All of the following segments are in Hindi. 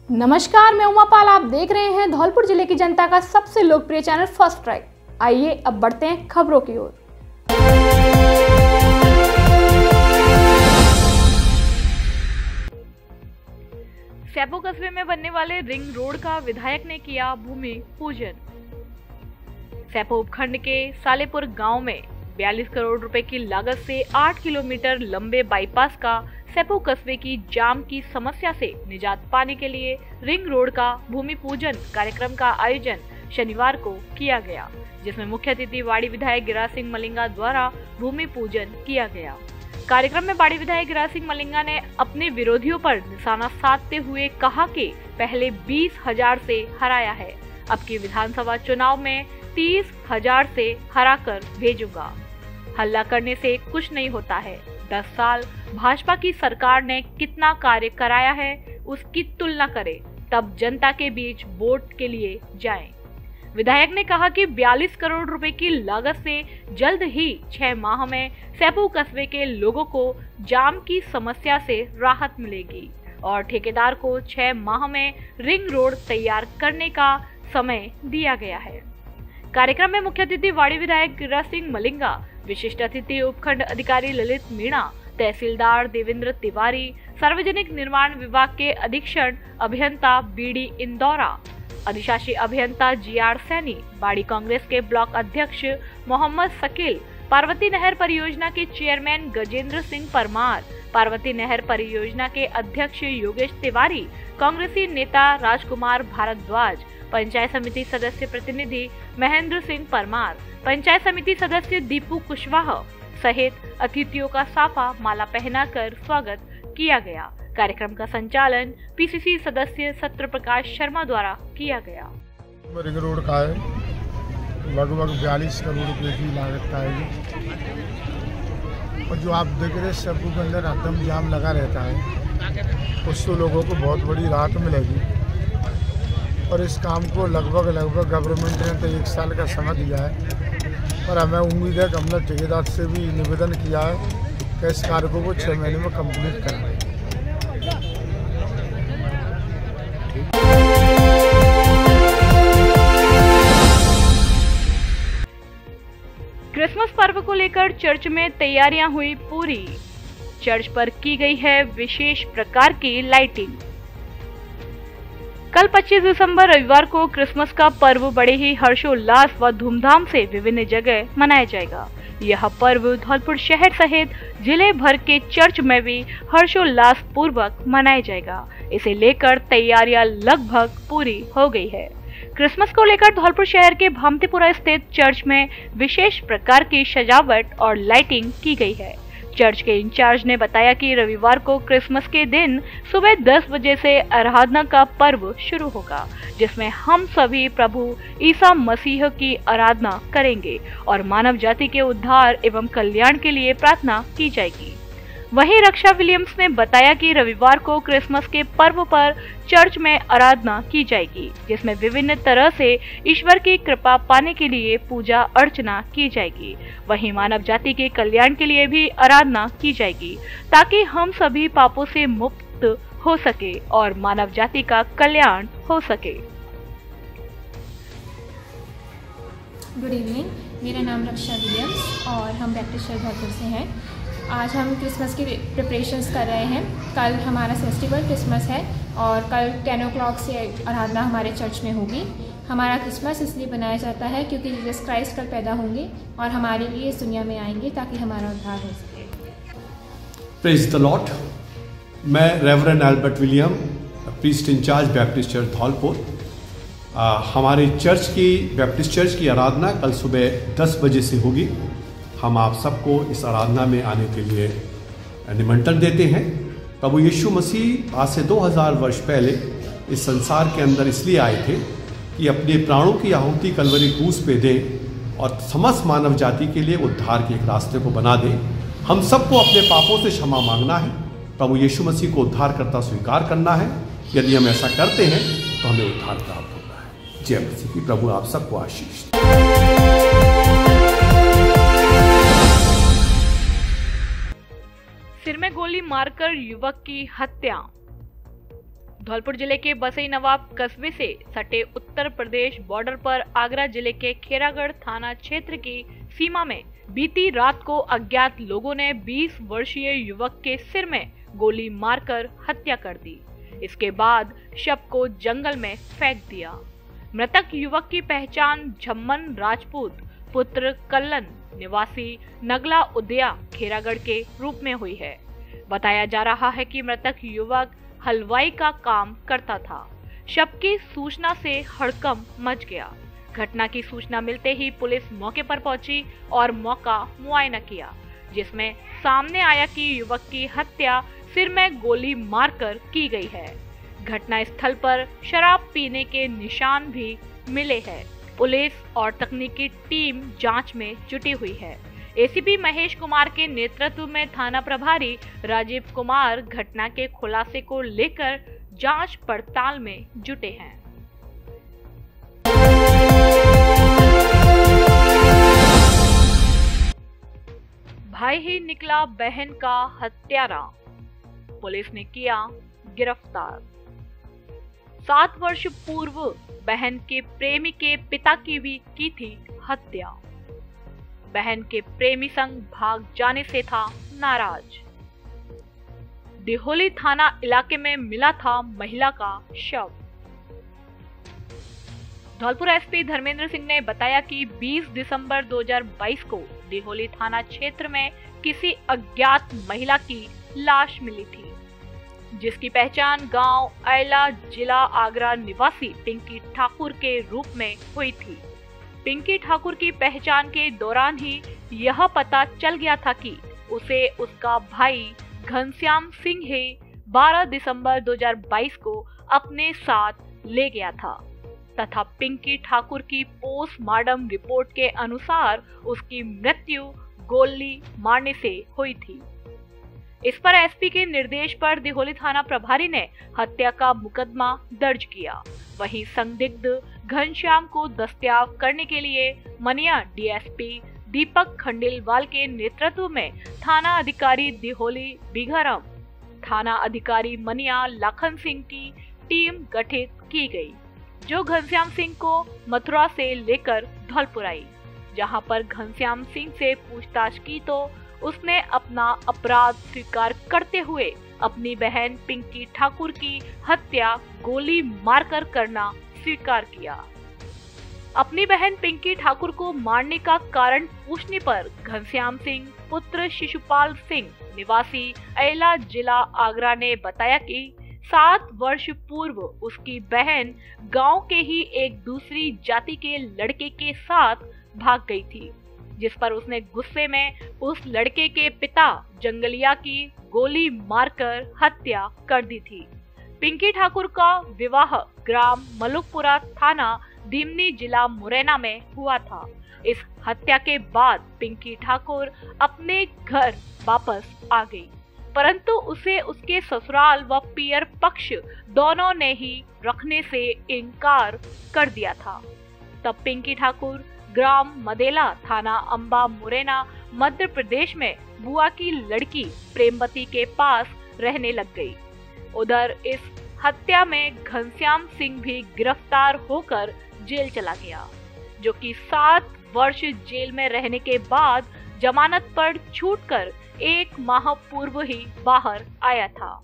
नमस्कार, मैं उमा पाल। आप देख रहे हैं धौलपुर जिले की जनता का सबसे लोकप्रिय चैनल फर्स्ट ट्रैक। आइए अब बढ़ते हैं खबरों की ओर। सैपो कस्बे में बनने वाले रिंग रोड का विधायक ने किया भूमि पूजन। सैपो उपखंड के सालेपुर गांव में 42 करोड़ रुपए की लागत से 8 किलोमीटर लंबे बाईपास का सैपो कस्बे की जाम की समस्या से निजात पाने के लिए रिंग रोड का भूमि पूजन कार्यक्रम का आयोजन शनिवार को किया गया, जिसमें मुख्य अतिथि बाड़ी विधायक गिरिराज सिंह मलिंगा द्वारा भूमि पूजन किया गया। कार्यक्रम में बाड़ी विधायक गिरिराज सिंह मलिंगा ने अपने विरोधियों पर निशाना साधते हुए कहा कि पहले 20,000 से हराया है, अब की विधानसभा चुनाव में 30,000 से हराकर भेजूंगा। हल्ला करने से कुछ नहीं होता है। 10 साल भाजपा की सरकार ने कितना कार्य कराया है उसकी तुलना करें, तब जनता के बीच वोट के लिए जाएं। विधायक ने कहा कि 42 करोड़ रुपए की लागत से जल्द ही 6 माह में सैपो कस्बे के लोगों को जाम की समस्या से राहत मिलेगी और ठेकेदार को 6 माह में रिंग रोड तैयार करने का समय दिया गया है। कार्यक्रम में मुख्य अतिथि वाड़ी विधायक गिरिराज सिंह मलिंगा, विशिष्ट अतिथि उपखंड अधिकारी ललित मीणा, तहसीलदार देवेंद्र तिवारी, सार्वजनिक निर्माण विभाग के अधीक्षण अभियंता बीडी इंदौरा, अधिशासी अभियंता जीआर सैनी, बाड़ी कांग्रेस के ब्लॉक अध्यक्ष मोहम्मद शकील, पार्वती नहर परियोजना के चेयरमैन गजेंद्र सिंह परमार, पार्वती नहर परियोजना के अध्यक्ष योगेश तिवारी, कांग्रेसी नेता राजकुमार भारद्वाज, पंचायत समिति सदस्य प्रतिनिधि महेंद्र सिंह परमार, पंचायत समिति सदस्य दीपू कुशवाहा सहित अतिथियों का साफा माला पहनाकर स्वागत किया गया। कार्यक्रम का संचालन पीसीसी सदस्य सत्र प्रकाश शर्मा द्वारा किया गया। रिंग रोड का है, लगभग 42 करोड़ रुपए की लागत का है और जो आप देख रहे सैपो के अंदर हरदम जाम लगा रहता है, उससे लोगों को बहुत बड़ी राहत मिलेगी और इस काम को लगभग गवर्नमेंट ने तो 1 साल का समय दिया है और हमें उम्मीद है कि हमने ठेकेदार से भी निवेदन किया है कि इस कार्य को 6 महीने में कंप्लीट कराएं। क्रिसमस पर्व को लेकर चर्च में तैयारियां हुई पूरी। चर्च पर की गई है विशेष प्रकार की लाइटिंग। कल 25 दिसंबर रविवार को क्रिसमस का पर्व बड़े ही हर्षोल्लास व धूमधाम से विभिन्न जगह मनाया जाएगा। यह पर्व धौलपुर शहर सहित जिले भर के चर्च में भी हर्षोल्लास पूर्वक मनाया जाएगा। इसे लेकर तैयारियां लगभग पूरी हो गई है। क्रिसमस को लेकर धौलपुर शहर के भामतीपुरा स्थित चर्च में विशेष प्रकार की सजावट और लाइटिंग की गई है। चर्च के इंचार्ज ने बताया कि रविवार को क्रिसमस के दिन सुबह 10 बजे से आराधना का पर्व शुरू होगा, जिसमें हम सभी प्रभु ईसा मसीह की आराधना करेंगे और मानव जाति के उद्धार एवं कल्याण के लिए प्रार्थना की जाएगी। वहीं रक्षा विलियम्स ने बताया कि रविवार को क्रिसमस के पर्व पर चर्च में आराधना की जाएगी, जिसमें विभिन्न तरह से ईश्वर की कृपा पाने के लिए पूजा अर्चना की जाएगी। वहीं मानव जाति के कल्याण के लिए भी आराधना की जाएगी, ताकि हम सभी पापों से मुक्त हो सके और मानव जाति का कल्याण हो सके। गुड इवनिंग, मेरा नाम रक्षा विलियम्स और हम बैप्टिस्ट चर्च धौलपुर से हैं। आज हम क्रिसमस की प्रिपरेशंस कर रहे हैं। कल हमारा फेस्टिवल क्रिसमस है और कल 10 o'clock से आराधना हमारे चर्च में होगी। हमारा क्रिसमस इसलिए बनाया जाता है क्योंकि जीसस क्राइस्ट कल पैदा होंगे और हमारे लिए इस दुनिया में आएंगे ताकि हमारा उद्धार हो सके। Praise the lord. मैं reverend Albert William, priest in charge Baptist church Dholpur. हमारे चर्च की बैप्टिस्ट चर्च की आराधना कल सुबह 10 बजे से होगी। हम आप सबको इस आराधना में आने के लिए निमंत्रण देते हैं। प्रभु यीशु मसीह आज से 2000 वर्ष पहले इस संसार के अंदर इसलिए आए थे कि अपने प्राणों की आहुति कलवरी क्रूस पे दें और समस्त मानव जाति के लिए उद्धार के एक रास्ते को बना दें। हम सबको अपने पापों से क्षमा मांगना है, प्रभु यीशु मसीह को उद्धारकर्ता स्वीकार करना है। यदि हम ऐसा करते हैं तो हमें उद्धार प्राप्त होगा है। जय मसीह की। प्रभु आप सबको आशीष। सिर में गोली मारकर युवक की हत्या। धौलपुर जिले के बसई नवाब कस्बे से सटे उत्तर प्रदेश बॉर्डर पर आगरा जिले के खेरागढ़ थाना क्षेत्र की सीमा में बीती रात को अज्ञात लोगों ने 20 वर्षीय युवक के सिर में गोली मारकर हत्या कर दी। इसके बाद शव को जंगल में फेंक दिया। मृतक युवक की पहचान झम्मन राजपूत पुत्र कल्लन निवासी नगला उदया खेरागढ़ के रूप में हुई है। बताया जा रहा है कि मृतक युवक हलवाई का काम करता था। शव की सूचना से हड़कंप मच गया। घटना की सूचना मिलते ही पुलिस मौके पर पहुंची और मौका मुआयना किया, जिसमें सामने आया कि युवक की हत्या सिर में गोली मारकर की गई है। घटना स्थल पर शराब पीने के निशान भी मिले हैं। पुलिस और तकनीकी टीम जांच में जुटी हुई है। एसीपी महेश कुमार के नेतृत्व में थाना प्रभारी राजीव कुमार घटना के खुलासे को लेकर जांच पड़ताल में जुटे हैं। भाई ही निकला बहन का हत्यारा, पुलिस ने किया गिरफ्तार। 7 वर्ष पूर्व बहन के प्रेमी के पिता की भी की थी हत्या। बहन के प्रेमी संग भाग जाने से था नाराज। दिहोली थाना इलाके में मिला था महिला का शव। धौलपुर एसपी धर्मेंद्र सिंह ने बताया कि 20 दिसंबर 2022 को दिहोली थाना क्षेत्र में किसी अज्ञात महिला की लाश मिली थी, जिसकी पहचान गांव ऐला जिला आगरा निवासी पिंकी ठाकुर के रूप में हुई थी। पिंकी ठाकुर की पहचान के दौरान ही यह पता चल गया था कि उसे उसका भाई घनश्याम सिंह ही 12 दिसंबर 2022 को अपने साथ ले गया था तथा पिंकी ठाकुर की पोस्टमार्टम रिपोर्ट के अनुसार उसकी मृत्यु गोली मारने से हुई थी। इस पर एसपी के निर्देश पर दिहोली थाना प्रभारी ने हत्या का मुकदमा दर्ज किया। वहीं संदिग्ध घनश्याम को दस्तयाब करने के लिए मनिया डीएसपी दीपक खंडेलवाल के नेतृत्व में थाना अधिकारी दिहोली बिघाराम, थाना अधिकारी मनिया लाखन सिंह की टीम गठित की गई, जो घनश्याम सिंह को मथुरा से लेकर धौलपुर आई। जहां पर घनश्याम सिंह से पूछताछ की तो उसने अपना अपराध स्वीकार करते हुए अपनी बहन पिंकी ठाकुर की हत्या गोली मारकर करना स्वीकार किया। अपनी बहन पिंकी ठाकुर को मारने का कारण पूछने पर घनश्याम सिंह पुत्र शिशुपाल सिंह निवासी ऐला जिला आगरा ने बताया कि 7 वर्ष पूर्व उसकी बहन गांव के ही एक दूसरी जाति के लड़के के साथ भाग गई थी, जिस पर उसने गुस्से में उस लड़के के पिता जंगलिया की गोली मारकर हत्या कर दी थी। पिंकी ठाकुर का विवाह ग्राम मलुकपुरा थाना दिमनी जिला मुरैना में हुआ था। इस हत्या के बाद पिंकी ठाकुर अपने घर वापस आ गई, परंतु उसे उसके ससुराल व पियर पक्ष दोनों ने ही रखने से इनकार कर दिया था। तब पिंकी ठाकुर ग्राम मदेला थाना अंबा मुरैना मध्य प्रदेश में बुआ की लड़की प्रेमवती के पास रहने लग गई। उधर इस हत्या में घनश्याम सिंह भी गिरफ्तार होकर जेल चला गया, जो कि 7 वर्ष जेल में रहने के बाद जमानत पर छूटकर 1 माह पूर्व ही बाहर आया था।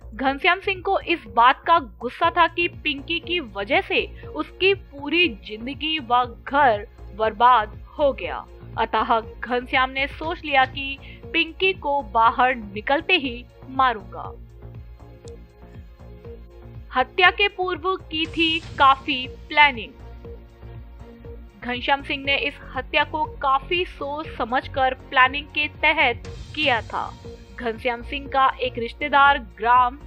घनश्याम सिंह को इस बात का गुस्सा था कि पिंकी की वजह से उसकी पूरी जिंदगी व घर बर्बाद हो गया। अतः घनश्याम ने सोच लिया कि पिंकी को बाहर निकलते ही मारूंगा। हत्या के पूर्व की थी काफी प्लानिंग। घनश्याम सिंह ने इस हत्या को काफी सोच समझकर प्लानिंग के तहत किया था। घनश्याम सिंह का एक रिश्तेदार ग्राम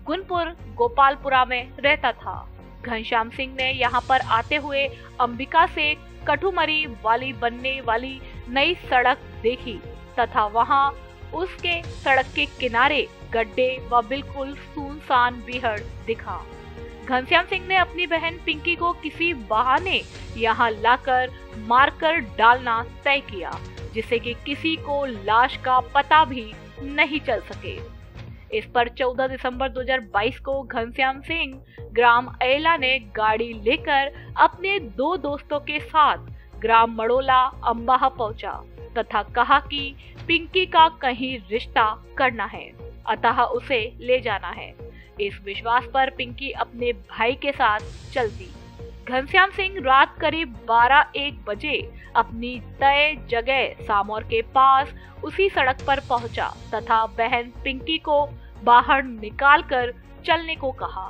गुनपुर गोपालपुरा में रहता था। घनश्याम सिंह ने यहाँ पर आते हुए अंबिका से कठुमरी वाली बनने वाली नई सड़क देखी तथा वहाँ उसके सड़क के किनारे गड्ढे व बिल्कुल सुनसान बीहड़ दिखा। घनश्याम सिंह ने अपनी बहन पिंकी को किसी बहाने यहाँ लाकर मारकर डालना तय किया, जिससे कि किसी को लाश का पता भी नहीं चल सके। इस पर 14 दिसंबर 2022 को घनश्याम सिंह ग्राम अयला ने गाड़ी लेकर अपने 2 दोस्तों के साथ ग्राम मड़ोला अंबाह पहुंचा तथा कहा कि पिंकी का कहीं रिश्ता करना है, अतः उसे ले जाना है। इस विश्वास पर पिंकी अपने भाई के साथ चल दी। घनश्याम सिंह रात करीब 12-1 बजे अपनी तय जगह सामौर के पास उसी सड़क पर पहुंचा तथा बहन पिंकी को बाहर निकालकर चलने को कहा।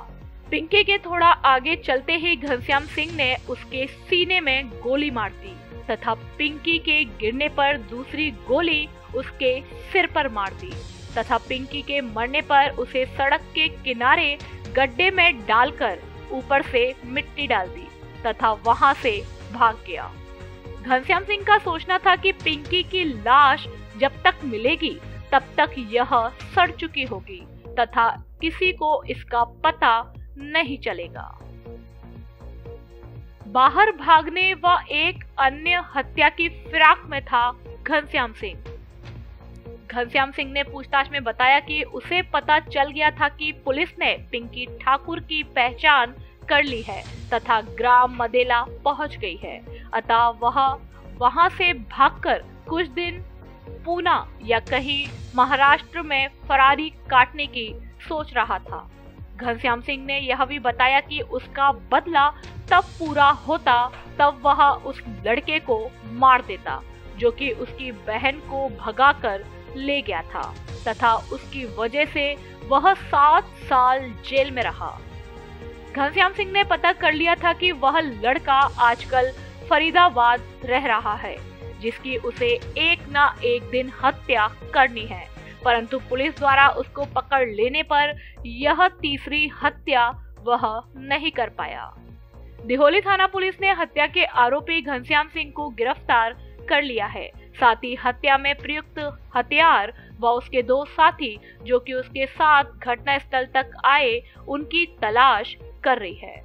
पिंकी के थोड़ा आगे चलते ही घनश्याम सिंह ने उसके सीने में गोली मार दी तथा पिंकी के गिरने पर दूसरी गोली उसके सिर पर मार दी तथा पिंकी के मरने पर उसे सड़क के किनारे गड्ढे में डालकर ऊपर से मिट्टी डाल दी तथा वहां से भाग गया। घनश्याम सिंह का सोचना था कि पिंकी की लाश जब तक मिलेगी तब तक यह सड़ चुकी होगी तथा किसी को इसका पता नहीं चलेगा। बाहर भागने व एक अन्य हत्या की फिराक में था घनश्याम सिंह। घनश्याम सिंह ने पूछताछ में बताया कि उसे पता चल गया था कि पुलिस ने पिंकी ठाकुर की पहचान कर ली है तथा ग्राम मदेला पहुंच गई है, अतः वह वहां से भागकर कुछ दिन पूना या कहीं महाराष्ट्र में फरारी काटने की सोच रहा था। घनश्याम सिंह ने यह भी बताया कि उसका बदला तब पूरा होता तब वह उस लड़के को मार देता जो कि उसकी बहन को भगाकर ले गया था तथा उसकी वजह से वह 7 साल जेल में रहा। घनश्याम सिंह ने पता कर लिया था कि वह लड़का आजकल फरीदाबाद रह रहा है जिसकी उसे एक ना एक दिन हत्या करनी है, परंतु पुलिस द्वारा उसको पकड़ लेने पर यह तीसरी हत्या वह नहीं कर पाया। दिहोली थाना पुलिस ने हत्या के आरोपी घनश्याम सिंह को गिरफ्तार कर लिया है। साथ ही हत्या में प्रयुक्त हथियार व उसके 2 साथी जो कि उसके साथ घटना स्थल तक आए उनकी तलाश कर रही है।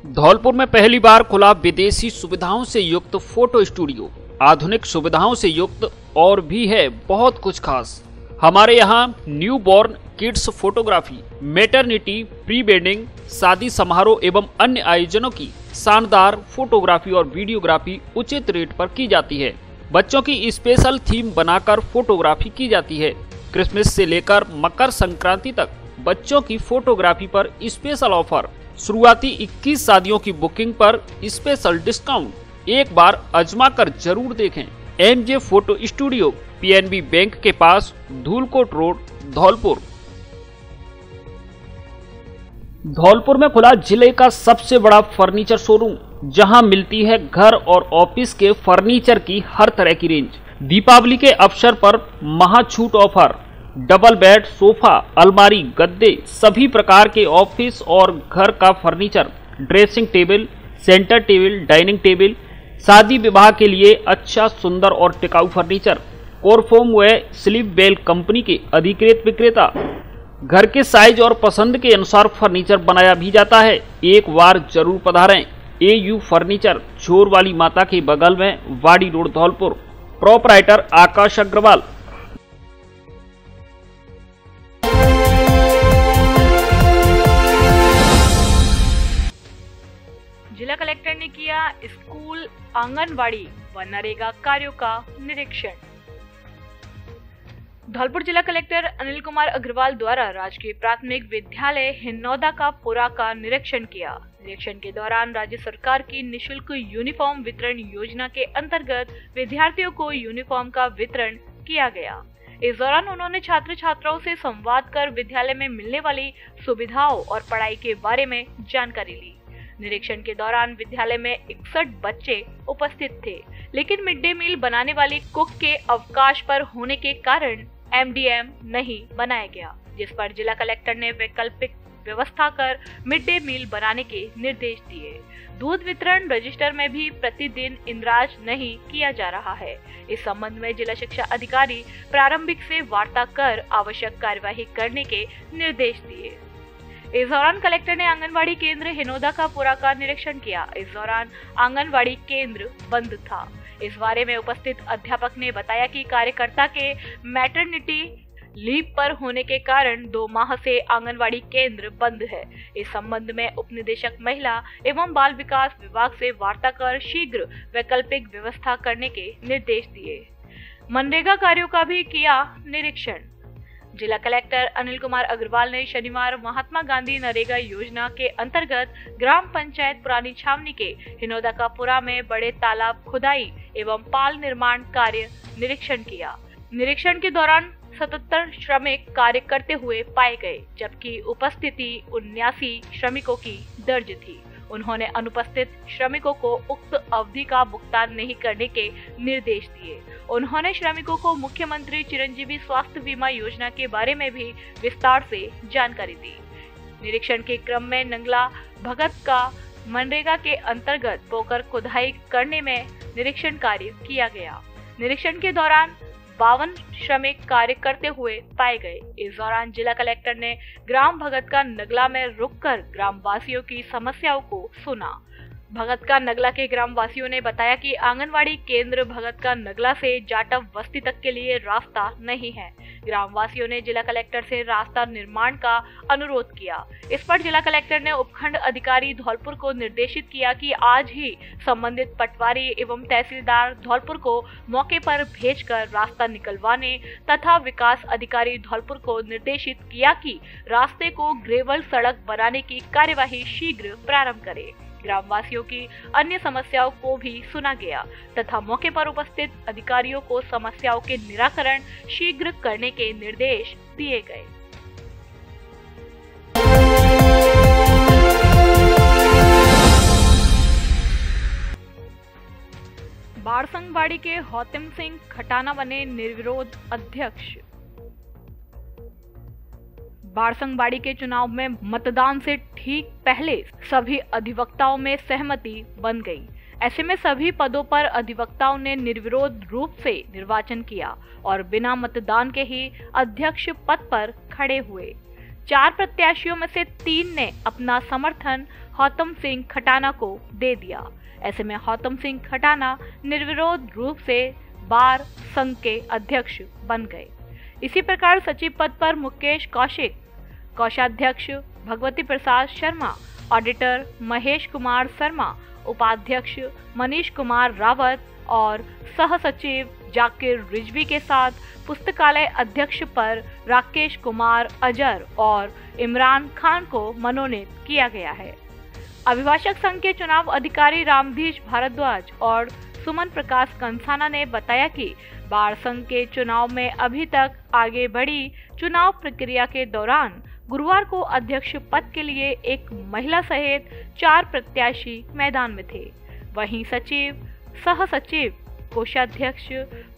धौलपुर में पहली बार खुला विदेशी सुविधाओं से युक्त फोटो स्टूडियो। आधुनिक सुविधाओं से युक्त और भी है बहुत कुछ खास। हमारे यहाँ new born kids photography, maternity, pre wedding, शादी समारोह एवं अन्य आयोजनों की शानदार फोटोग्राफी और वीडियोग्राफी उचित रेट पर की जाती है। बच्चों की स्पेशल थीम बनाकर फोटोग्राफी की जाती है। क्रिसमस से लेकर मकर संक्रांति तक बच्चों की फोटोग्राफी पर स्पेशल ऑफर। शुरुआती 21 शादियों की बुकिंग पर स्पेशल डिस्काउंट। एक बार आजमा कर जरूर देखें। MJ photo studio, PNB bank के पास, धूलकोट रोड, धौलपुर। धौलपुर में खुला जिले का सबसे बड़ा फर्नीचर शोरूम, जहां मिलती है घर और ऑफिस के फर्नीचर की हर तरह की रेंज। दीपावली के अवसर पर महाछूट ऑफर। डबल बेड, सोफा, अलमारी, गद्दे, सभी प्रकार के ऑफिस और घर का furniture, dressing table, centre table, dining table, शादी विवाह के लिए अच्छा, सुंदर और टिकाऊ फर्नीचर। कोरफोम व स्लीप बेल कंपनी के अधिकृत विक्रेता। घर के साइज और पसंद के अनुसार फर्नीचर बनाया भी जाता है। एक बार जरूर पधारें। AU फर्नीचर, चोर वाली माता के बगल में, वाड़ी रोड, धौलपुर। प्रोपराइटर आकाश अग्रवाल। जिला कलेक्टर ने किया स्कूल, आंगनवाड़ी व नरेगा कार्यों का निरीक्षण। धौलपुर जिला कलेक्टर अनिल कुमार अग्रवाल द्वारा राजकीय प्राथमिक विद्यालय हिन्नौदा का पुरा का निरीक्षण किया। निरीक्षण के दौरान राज्य सरकार की निःशुल्क यूनिफॉर्म वितरण योजना के अंतर्गत विद्यार्थियों को यूनिफॉर्म का वितरण किया गया। इस दौरान उन्होंने छात्र छात्राओं से संवाद कर विद्यालय में मिलने वाली सुविधाओं और पढ़ाई के बारे में जानकारी ली। निरीक्षण के दौरान विद्यालय में 61 बच्चे उपस्थित थे, लेकिन मिड डे मील बनाने वाली कुक के अवकाश पर होने के कारण MDM नहीं बनाया गया, जिस पर जिला कलेक्टर ने वैकल्पिक व्यवस्था कर मिड डे मील बनाने के निर्देश दिए। दूध वितरण रजिस्टर में भी प्रतिदिन इंद्राज नहीं किया जा रहा है। इस संबंध में जिला शिक्षा अधिकारी प्रारंभिक से वार्ता कर आवश्यक कार्यवाही करने के निर्देश दिए। इस दौरान कलेक्टर ने आंगनवाड़ी केंद्र हिनौदा का पुरा का निरीक्षण किया। इस दौरान आंगनवाड़ी केंद्र बंद था। इस बारे में उपस्थित अध्यापक ने बताया कि कार्यकर्ता के मैटरनिटी लीव पर होने के कारण 2 माह से आंगनवाड़ी केंद्र बंद है। इस संबंध में उप निदेशक महिला एवं बाल विकास विभाग से वार्ता कर शीघ्र वैकल्पिक व्यवस्था करने के निर्देश दिए। मनरेगा कार्यों का भी किया निरीक्षण। जिला कलेक्टर अनिल कुमार अग्रवाल ने शनिवार महात्मा गांधी नरेगा योजना के अंतर्गत ग्राम पंचायत पुरानी छावनी के हिनोदाकापुरा में बड़े तालाब खुदाई एवं पाल निर्माण कार्य निरीक्षण किया। निरीक्षण के दौरान 77 श्रमिक कार्य करते हुए पाए गए, जबकि उपस्थिति 79 श्रमिकों की दर्ज थी। उन्होंने अनुपस्थित श्रमिकों को उक्त अवधि का भुगतान नहीं करने के निर्देश दिए। उन्होंने श्रमिकों को मुख्यमंत्री चिरंजीवी स्वास्थ्य बीमा योजना के बारे में भी विस्तार से जानकारी दी। निरीक्षण के क्रम में नंगला भगत का मनरेगा के अंतर्गत पोखर खुदाई करने में निरीक्षण कार्य किया गया। निरीक्षण के दौरान 52 श्रमिक कार्य करते हुए पाए गए। इस दौरान जिला कलेक्टर ने ग्राम भगत का नगला में रुककर ग्रामवासियों की समस्याओं को सुना। भगत का नगला के ग्रामवासियों ने बताया कि आंगनवाड़ी केंद्र भगत का नगला से जाटव बस्ती तक के लिए रास्ता नहीं है। ग्रामवासियों ने जिला कलेक्टर से रास्ता निर्माण का अनुरोध किया। इस पर जिला कलेक्टर ने उपखंड अधिकारी धौलपुर को निर्देशित किया कि आज ही संबंधित पटवारी एवं तहसीलदार धौलपुर को मौके पर भेजकर रास्ता निकलवाने तथा विकास अधिकारी धौलपुर को निर्देशित किया कि रास्ते को ग्रेवल सड़क बनाने की कार्यवाही शीघ्र प्रारंभ करे। ग्रामवासियों की अन्य समस्याओं को भी सुना गया तथा मौके पर उपस्थित अधिकारियों को समस्याओं के निराकरण शीघ्र करने के निर्देश दिए गए। बारसंगवाड़ी के हौतिम सिंह खटाना बने निर्विरोध अध्यक्ष। बारसंगवाड़ी के चुनाव में मतदान से ठीक पहले सभी अधिवक्ताओं में सहमति बन गई। ऐसे में सभी पदों पर अधिवक्ताओं ने निर्विरोध रूप से निर्वाचन किया और बिना मतदान के ही अध्यक्ष पद पर खड़े हुए। 4 प्रत्याशियों में से 3 ने अपना समर्थन हौतिम सिंह खटाना को दे दिया। ऐसे में हौतिम सिंह खटाना निर्विरोध रूप से बार संघ के अध्यक्ष बन गए। इसी प्रकार सचिव पद पर मुकेश कौशिक, कोषाध्यक्ष भगवती प्रसाद शर्मा, ऑडिटर महेश कुमार शर्मा, उपाध्यक्ष मनीष कुमार रावत और सह सचिव जाकिर रिजवी के साथ पुस्तकालय अध्यक्ष पर राकेश कुमार अजर और इमरान खान को मनोनीत किया गया है। अभिभाषक संघ के चुनाव अधिकारी रामधीश भारद्वाज और सुमन प्रकाश कंसाना ने बताया कि बार संघ के चुनाव में अभी तक आगे बढ़ी चुनाव प्रक्रिया के दौरान गुरुवार को अध्यक्ष पद के लिए एक महिला सहित 4 प्रत्याशी मैदान में थे। वहीं सचिव, सह सचिव, कोषाध्यक्ष,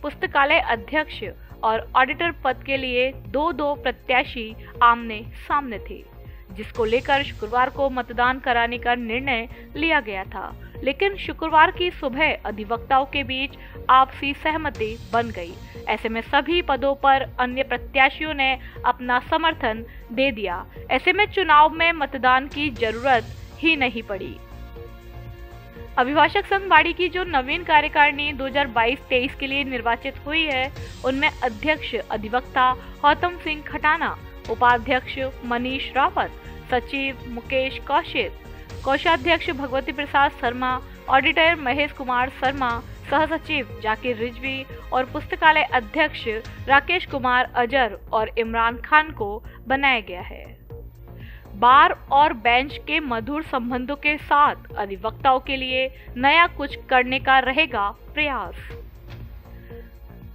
पुस्तकालय अध्यक्ष और ऑडिटर पद के लिए 2-2 प्रत्याशी आमने सामने थे, जिसको लेकर शुक्रवार को मतदान कराने का निर्णय लिया गया था। लेकिन शुक्रवार की सुबह अधिवक्ताओं के बीच आपसी सहमति बन गई। ऐसे में सभी पदों पर अन्य प्रत्याशियों ने अपना समर्थन दे दिया। ऐसे में चुनाव में मतदान की जरूरत ही नहीं पड़ी। अभिभाषक संघ बाड़ी की जो नवीन कार्यकारिणी 2022-23 के लिए निर्वाचित हुई है, उनमें अध्यक्ष अधिवक्ता हौतिम सिंह खटाना, उपाध्यक्ष मनीष रावत, सचिव मुकेश कौशिक, कोषाध्यक्ष भगवती प्रसाद शर्मा, ऑडिटर महेश कुमार शर्मा, सह सचिव जाकिर रिजवी और पुस्तकालय अध्यक्ष राकेश कुमार अजर और इमरान खान को बनाया गया है। बार और बेंच के मधुर संबंधों के साथ अधिवक्ताओं के लिए नया कुछ करने का रहेगा प्रयास।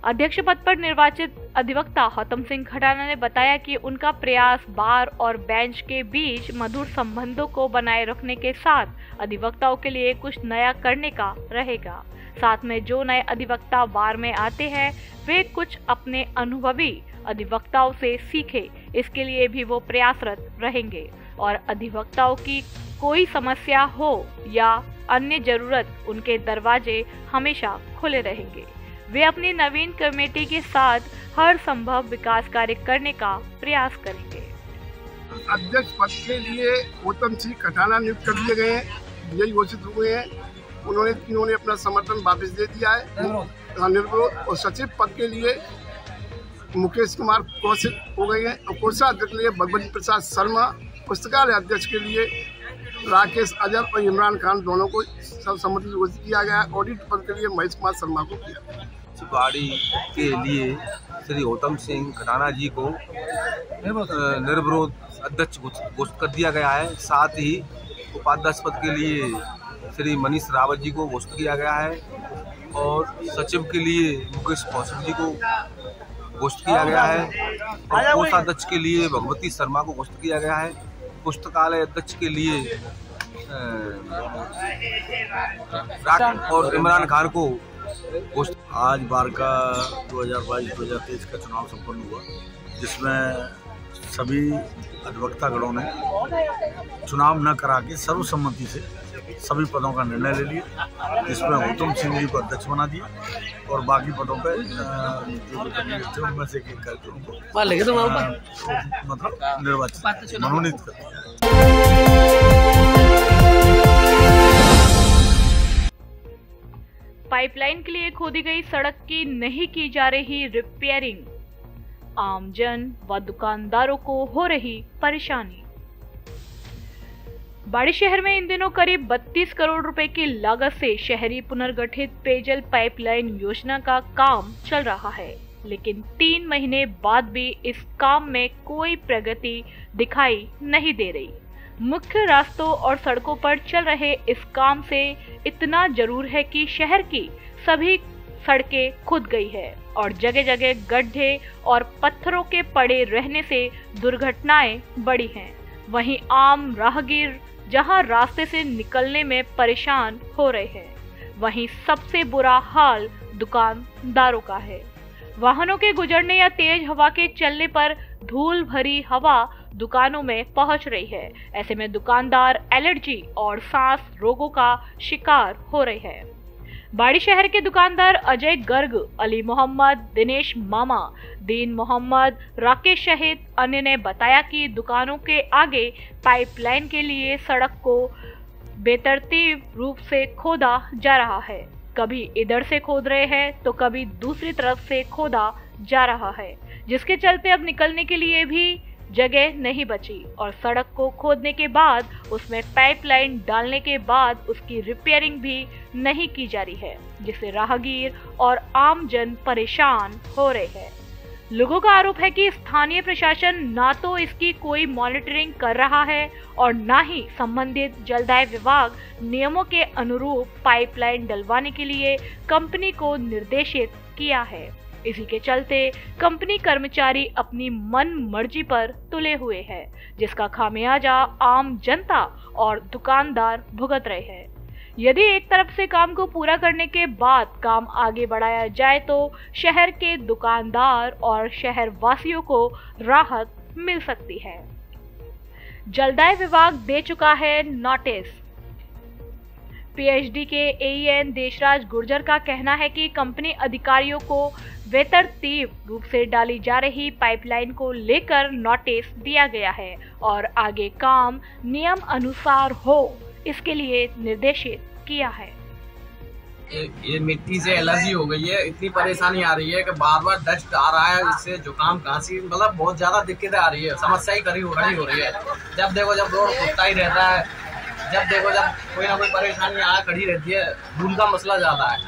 अध्यक्ष पद पर निर्वाचित अधिवक्ता हौतिम सिंह खटाना ने बताया कि उनका प्रयास बार और बेंच के बीच मधुर संबंधों को बनाए रखने के साथ अधिवक्ताओं के लिए कुछ नया करने का रहेगा। साथ में जो नए अधिवक्ता बार में आते हैं वे कुछ अपने अनुभवी अधिवक्ताओं से सीखे, इसके लिए भी वो प्रयासरत रहेंगे और अधिवक्ताओं की कोई समस्या हो या अन्य जरूरत, उनके दरवाजे हमेशा खुले रहेंगे। वे अपनी नवीन कमेटी के साथ हर संभव विकास कार्य करने का प्रयास करेंगे। अध्यक्ष पद के लिए हौतिम सिंह खटाना नियुक्त कर दिए गए हैं, यही घोषित हुए हैं इन्होंने अपना समर्थन वापस दे दिया है। निर्विरोध। और सचिव पद के लिए मुकेश कुमार कौशिक हो गए हैं और कोषाध्यक्ष के लिए भगवती प्रसाद शर्मा, पुस्तकालय अध्यक्ष के लिए राकेश अजहर और इमरान खान दोनों को सर्वसम्मति घोषित किया गया है। ऑडिट पद के लिए महेश कुमार शर्मा को किया। गाड़ी के लिए श्री गौतम सिंह खटाना जी को निर्विरोध अध्यक्ष घोषित कर दिया गया है। साथ ही उपाध्यक्ष पद के लिए श्री मनीष रावत जी को घोषित किया गया है और सचिव के लिए मुकेश कौशिक जी को घोषित किया गया है और कोषाध्यक्ष के लिए भगवती शर्मा को घोषित किया गया है। पुस्तकालय अध्यक्ष के लिए और इमरान खान को घोषित। आज बार का 2022-2023 का चुनाव संपन्न हुआ, जिसमें सभी अधिवक्तागणों ने चुनाव न करा के सर्वसम्मति से सभी पदों का निर्णय ले लिया, जिसमें गौतम सिंह जी को अध्यक्ष बना दिया और बाकी पदों पे जो उनमें से एक करके उनको मतलब निर्वाचित मनोनीत कर दिया। पाइपलाइन के लिए खोदी गई सड़क की नहीं की जा रही रिपेयरिंग, आमजन व दुकानदारों को हो रही परेशानी। बाड़ी शहर में इन दिनों करीब 32 करोड़ रुपए की लागत से शहरी पुनर्गठित पेयजल पाइपलाइन योजना का काम चल रहा है, लेकिन 3 महीने बाद भी इस काम में कोई प्रगति दिखाई नहीं दे रही। मुख्य रास्तों और सड़कों पर चल रहे इस काम से इतना जरूर है कि शहर की सभी सड़कें खुद गई है और जगह जगह गड्ढे और पत्थरों के पड़े रहने से दुर्घटनाएं बढ़ी हैं। वहीं आम राहगीर जहां रास्ते से निकलने में परेशान हो रहे हैं, वहीं सबसे बुरा हाल दुकानदारों का है। वाहनों के गुजरने या तेज हवा के चलने पर धूल भरी हवा दुकानों में पहुंच रही है। ऐसे में दुकानदार एलर्जी और सांस रोगों का शिकार हो रहे हैं। बाड़ी शहर के दुकानदार अजय गर्ग, अली मोहम्मद, दिनेश मामा, दीन मोहम्मद, राकेश सहित अन्य ने बताया कि दुकानों के आगे पाइपलाइन के लिए सड़क को बेतरतीब रूप से खोदा जा रहा है। कभी इधर से खोद रहे हैं तो कभी दूसरी तरफ से खोदा जा रहा है, जिसके चलते अब निकलने के लिए भी जगह नहीं बची और सड़क को खोदने के बाद उसमें पाइपलाइन डालने के बाद उसकी रिपेयरिंग भी नहीं की जा रही है, जिससे राहगीर और आम जन परेशान हो रहे हैं। लोगों का आरोप है कि स्थानीय प्रशासन ना तो इसकी कोई मॉनिटरिंग कर रहा है और ना ही संबंधित जलदाय विभाग नियमों के अनुरूप पाइपलाइन डलवाने के लिए कंपनी को निर्देशित किया है। इसी के चलते कंपनी कर्मचारी अपनी मन मर्जी पर तुले हुए हैं, जिसका खामियाजा आम जनता और दुकानदार भुगत रहे हैं। यदि एक तरफ से काम को पूरा करने के बाद काम आगे बढ़ाया जाए तो शहर के दुकानदार और शहर वासियों को राहत मिल सकती है। जलदाय विभाग दे चुका है नोटिस। पीएचडी के एईएन देशराज गुर्जर का कहना है कि कंपनी अधिकारियों को बेतरतीब रूप से डाली जा रही पाइपलाइन को लेकर नोटिस दिया गया है और आगे काम नियम अनुसार हो इसके लिए निर्देशित किया है। ये मिट्टी से एलर्जी हो गई है, इतनी परेशानी आ रही है कि बार बार डस्ट आ रहा है, इससे जुकाम खांसी मतलब बहुत ज्यादा दिक्कतें आ रही है, समस्या ही खड़ी हो रही है। जब देखो जब रोड खुदता ही रहता है, जब देखो जब कोई ना कोई परेशानी आ खड़ी रहती है, धूल का मसला ज्यादा है।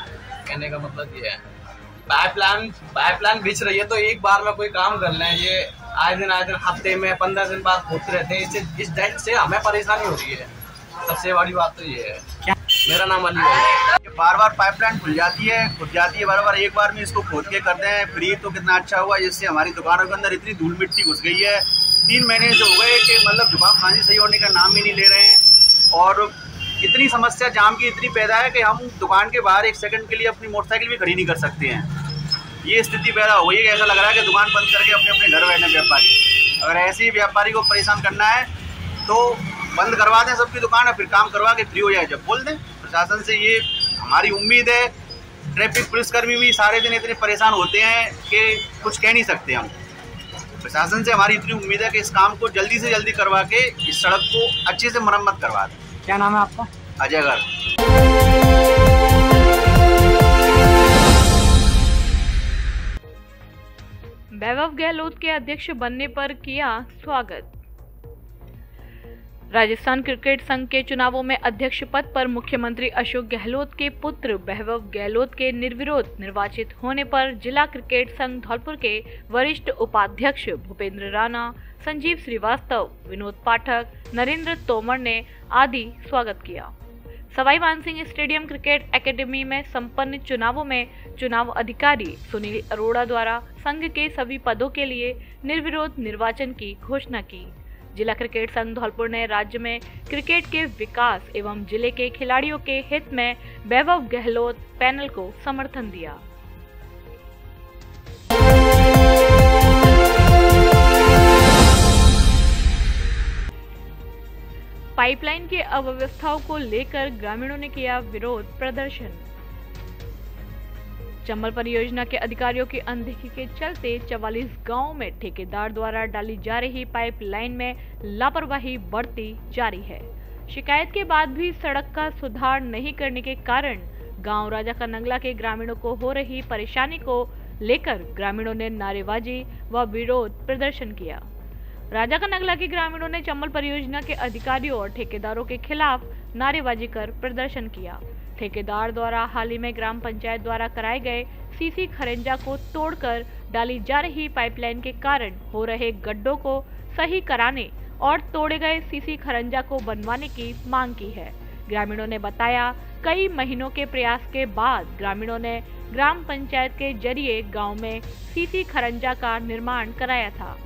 कहने का मतलब ये है पाइपलाइन बिछ रही है तो एक बार में कोई काम कर लें, ये आए दिन हफ्ते में 15 दिन बाद होते रहते हैं, इससे इस डस्ट से हमें परेशानी हो रही है। सबसे बड़ी बात तो ये है। मेरा नाम अली है। बार बार पाइपलाइन खुल जाती है बार एक बार में इसको खोद के करते हैं फ्री, तो कितना अच्छा हुआ, जिससे हमारी दुकानों के अंदर इतनी धूल मिट्टी घुस गई है। 3 महीने से हो गए कि मतलब जुकाम खांसी सही होने का नाम ही नहीं ले रहे हैं और इतनी समस्या जाम की इतनी पैदा है कि हम दुकान के बाहर 1 सेकंड के लिए अपनी मोटरसाइकिल भी खड़ी नहीं कर सकते हैं। ये स्थिति पैदा हो गई है। ऐसा लग रहा है कि दुकान बंद करके अपने अपने घर बैठे व्यापारी। अगर ऐसे ही व्यापारी को परेशान करना है तो बंद करवा दें सबकी दुकान और फिर काम करवा के फ्री हो जाए जब बोल दें। प्रशासन से ये हमारी उम्मीद है। ट्रैफिक पुलिसकर्मी भी सारे दिन इतने परेशान होते हैं कि कुछ कह नहीं सकते हम। प्रशासन से हमारी इतनी उम्मीद है कि इस काम को जल्दी से जल्दी करवा के इस सड़क को अच्छे से मरम्मत करवा दें। क्या नाम है आपका? अजय गर्ग। वैभव गहलोत के अध्यक्ष बनने पर किया स्वागत। राजस्थान क्रिकेट संघ के चुनावों में अध्यक्ष पद पर मुख्यमंत्री अशोक गहलोत के पुत्र वैभव गहलोत के निर्विरोध निर्वाचित होने पर जिला क्रिकेट संघ धौलपुर के वरिष्ठ उपाध्यक्ष भूपेंद्र राणा, संजीव श्रीवास्तव, विनोद पाठक, नरेंद्र तोमर ने आदि स्वागत किया। Sawai Mansingh stadium cricket academy में संपन्न चुनावों में चुनाव अधिकारी सुनील अरोड़ा द्वारा संघ के सभी पदों के लिए निर्विरोध निर्वाचन की घोषणा की। जिला क्रिकेट संघ धौलपुर ने राज्य में क्रिकेट के विकास एवं जिले के खिलाड़ियों के हित में वैभव गहलोत पैनल को समर्थन दिया। पाइपलाइन की अव्यवस्थाओं को लेकर ग्रामीणों ने किया विरोध प्रदर्शन। चंबल परियोजना के अधिकारियों की अनदेखी के चलते 44 गांवों में ठेकेदार द्वारा डाली जा रही पाइपलाइन में लापरवाही बढ़ती जारी है। शिकायत के बाद भी सड़क का सुधार नहीं करने के कारण गांव राजा का नंगला के ग्रामीणों को हो रही परेशानी को लेकर ग्रामीणों ने नारेबाजी व विरोध प्रदर्शन किया। राजा का नंगला के ग्रामीणों ने चंबल परियोजना के अधिकारियों और ठेकेदारों के खिलाफ नारेबाजी कर प्रदर्शन किया। ठेकेदार द्वारा हाल ही में ग्राम पंचायत द्वारा कराए गए सीसी खरंजा को तोड़कर डाली जा रही पाइपलाइन के कारण हो रहे गड्ढों को सही कराने और तोड़े गए सीसी खरंजा को बनवाने की मांग की है। ग्रामीणों ने बताया, कई महीनों के प्रयास के बाद ग्रामीणों ने ग्राम पंचायत के जरिए गांव में सीसी खरंजा का निर्माण कराया था,